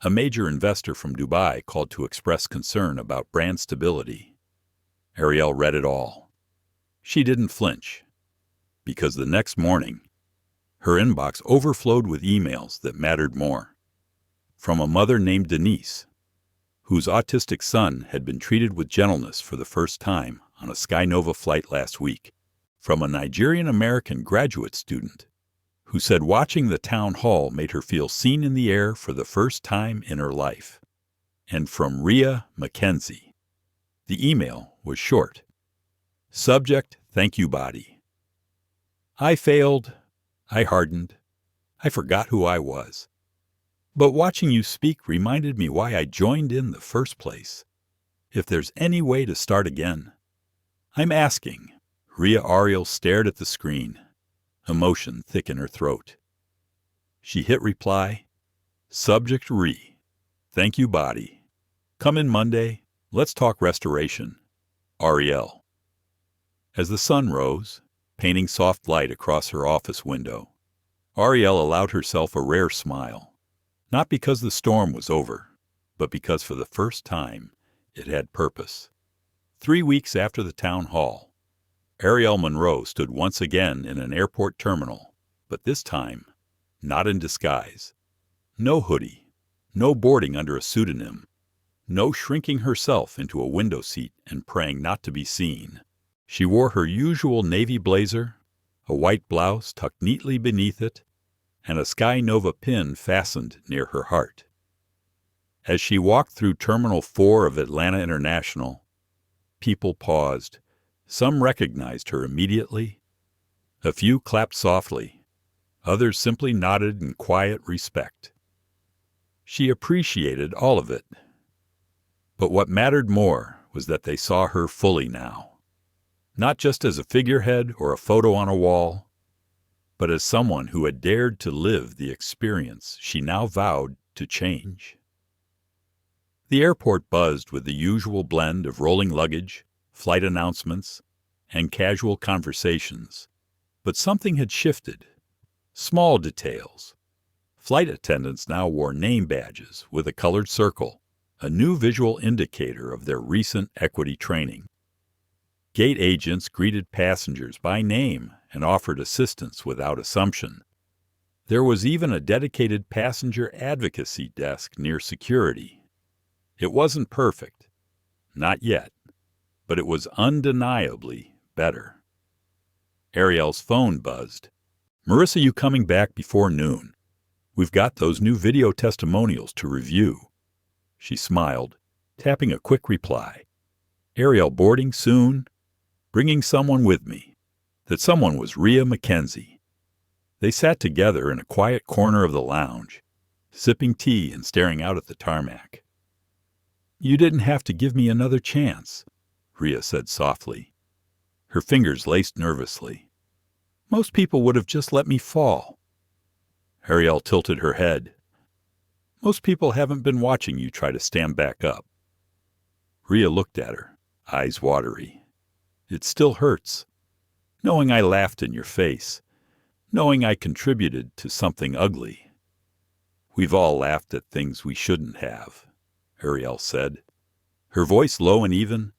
A major investor from Dubai called to express concern about brand stability. Arielle read it all. She didn't flinch, because the next morning, her inbox overflowed with emails that mattered more. From a mother named Denise, whose autistic son had been treated with gentleness for the first time on a SkyNova flight last week. From a Nigerian-American graduate student, who said watching the town hall made her feel seen in the air for the first time in her life. And from Ria McKenzie. The email was short. Subject, thank you, body. I failed. I hardened. I forgot who I was. But watching you speak reminded me why I joined in the first place. If there's any way to start again. I'm asking. Ria Arielle stared at the screen, emotion thick in her throat. She hit reply. Subject Re. Thank you, body. Come in Monday. Let's talk restoration. Arielle. As the sun rose, painting soft light across her office window, Arielle allowed herself a rare smile. Not because the storm was over, but because for the first time it had purpose. 3 weeks after the town hall, Arielle Monroe stood once again in an airport terminal, but this time not in disguise. No hoodie, no boarding under a pseudonym, no shrinking herself into a window seat and praying not to be seen. She wore her usual navy blazer, a white blouse tucked neatly beneath it, and a SkyNova pin fastened near her heart. As she walked through Terminal 4 of Atlanta International, people paused. Some recognized her immediately. A few clapped softly. Others simply nodded in quiet respect. She appreciated all of it. But what mattered more was that they saw her fully now. Not just as a figurehead or a photo on a wall, but as someone who had dared to live the experience she now vowed to change. The airport buzzed with the usual blend of rolling luggage, flight announcements, and casual conversations. But something had shifted. Small details. Flight attendants now wore name badges with a colored circle, a new visual indicator of their recent equity training. Gate agents greeted passengers by name and offered assistance without assumption. There was even a dedicated passenger advocacy desk near security. It wasn't perfect. Not yet. But it was undeniably better. Arielle's phone buzzed. Marissa, you coming back before noon? We've got those new video testimonials to review. She smiled, tapping a quick reply. Arielle boarding soon? Bringing someone with me. That someone was Ria McKenzie. They sat together in a quiet corner of the lounge, sipping tea and staring out at the tarmac. You didn't have to give me another chance, Ria said softly. Her fingers laced nervously. Most people would have just let me fall. Arielle tilted her head. Most people haven't been watching you try to stand back up. Ria looked at her, eyes watery. It still hurts. Knowing I laughed in your face. Knowing I contributed to something ugly. We've all laughed at things we shouldn't have, Arielle said, her voice low and even.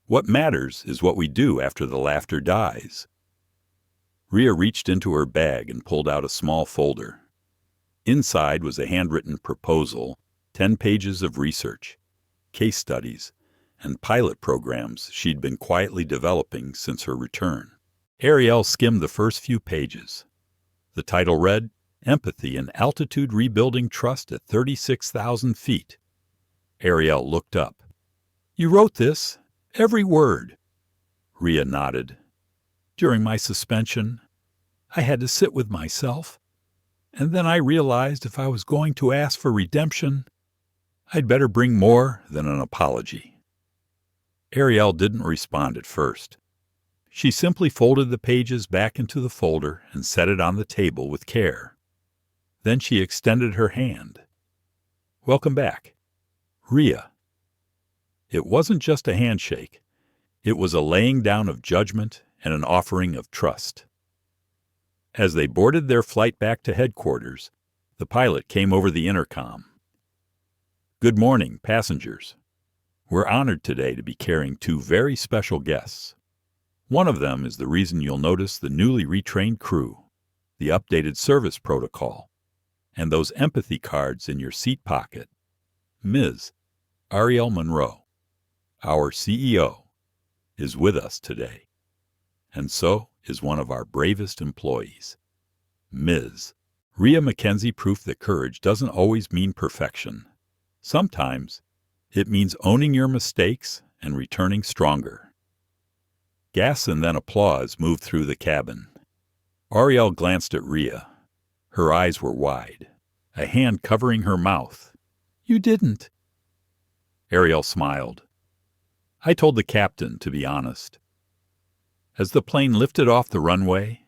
What matters is what we do after the laughter dies. Ria reached into her bag and pulled out a small folder. Inside was a handwritten proposal, 10 pages of research, case studies, and pilot programs she'd been quietly developing since her return. Arielle skimmed the first few pages. The title read, Empathy and Altitude Rebuilding Trust at 36,000 Feet. Arielle looked up. You wrote this? Every word. Ria nodded. During my suspension, I had to sit with myself And then I realized if I was going to ask for redemption, I'd better bring more than an apology. Arielle didn't respond at first. She simply folded the pages back into the folder and set it on the table with care. Then she extended her hand. "Welcome back. Rhea." It wasn't just a handshake. It was a laying down of judgment and an offering of trust. As they boarded their flight back to headquarters, the pilot came over the intercom. "Good morning, passengers. We're honored today to be carrying two very special guests. One of them is the reason you'll notice the newly retrained crew, the updated service protocol, and those empathy cards in your seat pocket. Ms. Arielle Monroe, our CEO, is with us today. And so is one of our bravest employees. Ms. Rhea Mackenzie, proof that courage doesn't always mean perfection. Sometimes it means owning your mistakes and returning stronger." Gas and then applause moved through the cabin. Arielle glanced at Rhea. Her eyes were wide, a hand covering her mouth. "You didn't." Arielle smiled. "I told the captain, to be honest." As the plane lifted off the runway,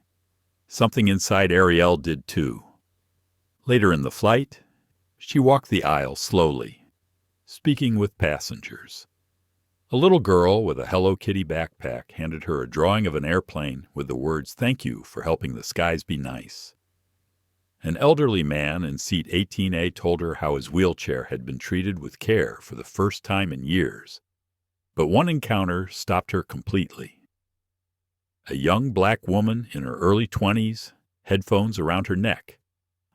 something inside Arielle did too. Later in the flight, she walked the aisle slowly, speaking with passengers. A little girl with a Hello Kitty backpack handed her a drawing of an airplane with the words, "Thank you for helping the skies be nice." An elderly man in seat 18A told her how his wheelchair had been treated with care for the first time in years. But one encounter stopped her completely. A young black woman in her early 20s, headphones around her neck,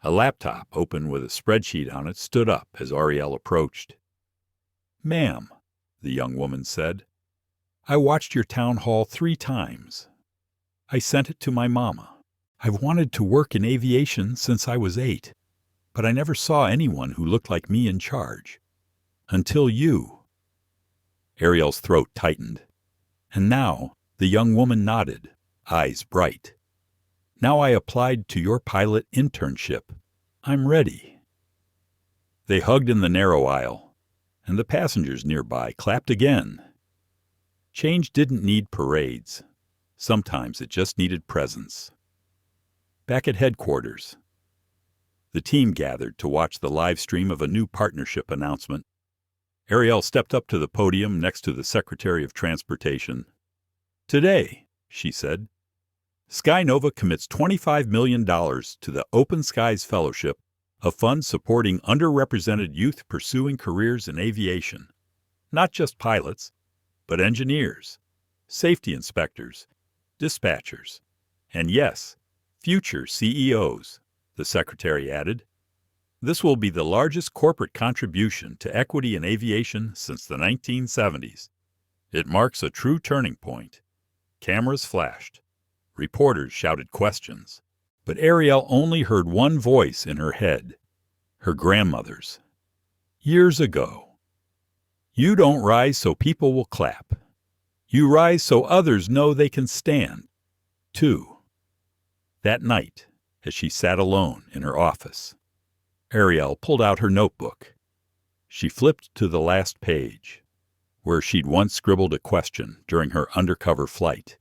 a laptop open with a spreadsheet on it, stood up as Arielle approached. "Ma'am," the young woman said, "I watched your town hall 3 times. I sent it to my mama. I've wanted to work in aviation since I was 8, but I never saw anyone who looked like me in charge. Until you." Arielle's throat tightened. And now the young woman nodded, eyes bright. "Now I applied to your pilot internship. I'm ready." They hugged in the narrow aisle, and the passengers nearby clapped again. Change didn't need parades. Sometimes it just needed presence. Back at headquarters, the team gathered to watch the live stream of a new partnership announcement. Arielle stepped up to the podium next to the Secretary of Transportation. "Today," she said, "SkyNova commits $25 million to the Open Skies Fellowship, a fund supporting underrepresented youth pursuing careers in aviation. Not just pilots, but engineers, safety inspectors, dispatchers, and yes, future CEOs," the Secretary added. "This will be the largest corporate contribution to equity in aviation since the 1970s. It marks a true turning point." Cameras flashed. Reporters shouted questions. But Arielle only heard one voice in her head, her grandmother's. "Years ago. You don't rise so people will clap. You rise so others know they can stand, too." That night, as she sat alone in her office, Arielle pulled out her notebook. She flipped to the last page, where she'd once scribbled a question during her undercover flight.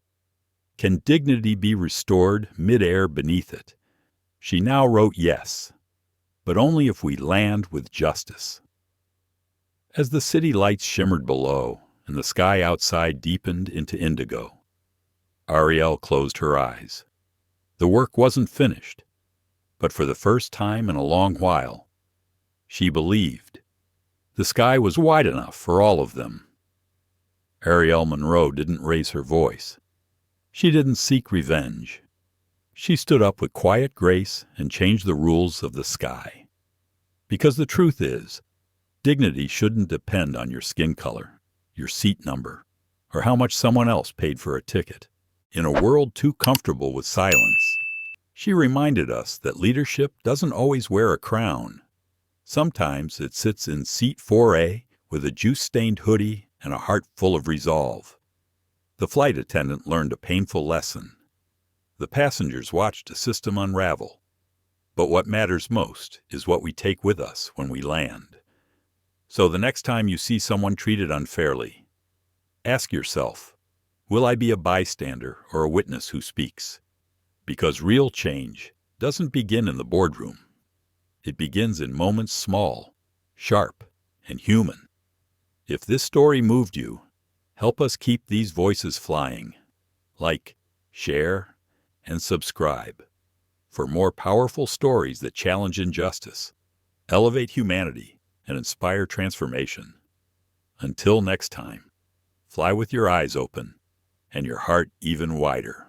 Can dignity be restored mid-air beneath it? She now wrote yes, but only if we land with justice. As the city lights shimmered below and the sky outside deepened into indigo, Arielle closed her eyes. The work wasn't finished, but for the first time in a long while, she believed the sky was wide enough for all of them. Arielle Monroe didn't raise her voice. She didn't seek revenge. She stood up with quiet grace and changed the rules of the sky. Because the truth is, dignity shouldn't depend on your skin color, your seat number, or how much someone else paid for a ticket. In a world too comfortable with silence, she reminded us that leadership doesn't always wear a crown. Sometimes it sits in seat 4A with a juice-stained hoodie and a heart full of resolve. The flight attendant learned a painful lesson. The passengers watched a system unravel. But what matters most is what we take with us when we land. So the next time you see someone treated unfairly, ask yourself, will I be a bystander or a witness who speaks? Because real change doesn't begin in the boardroom. It begins in moments small, sharp, and human. If this story moved you, help us keep these voices flying. Like, share, and subscribe for more powerful stories that challenge injustice, elevate humanity, and inspire transformation. Until next time, fly with your eyes open and your heart even wider.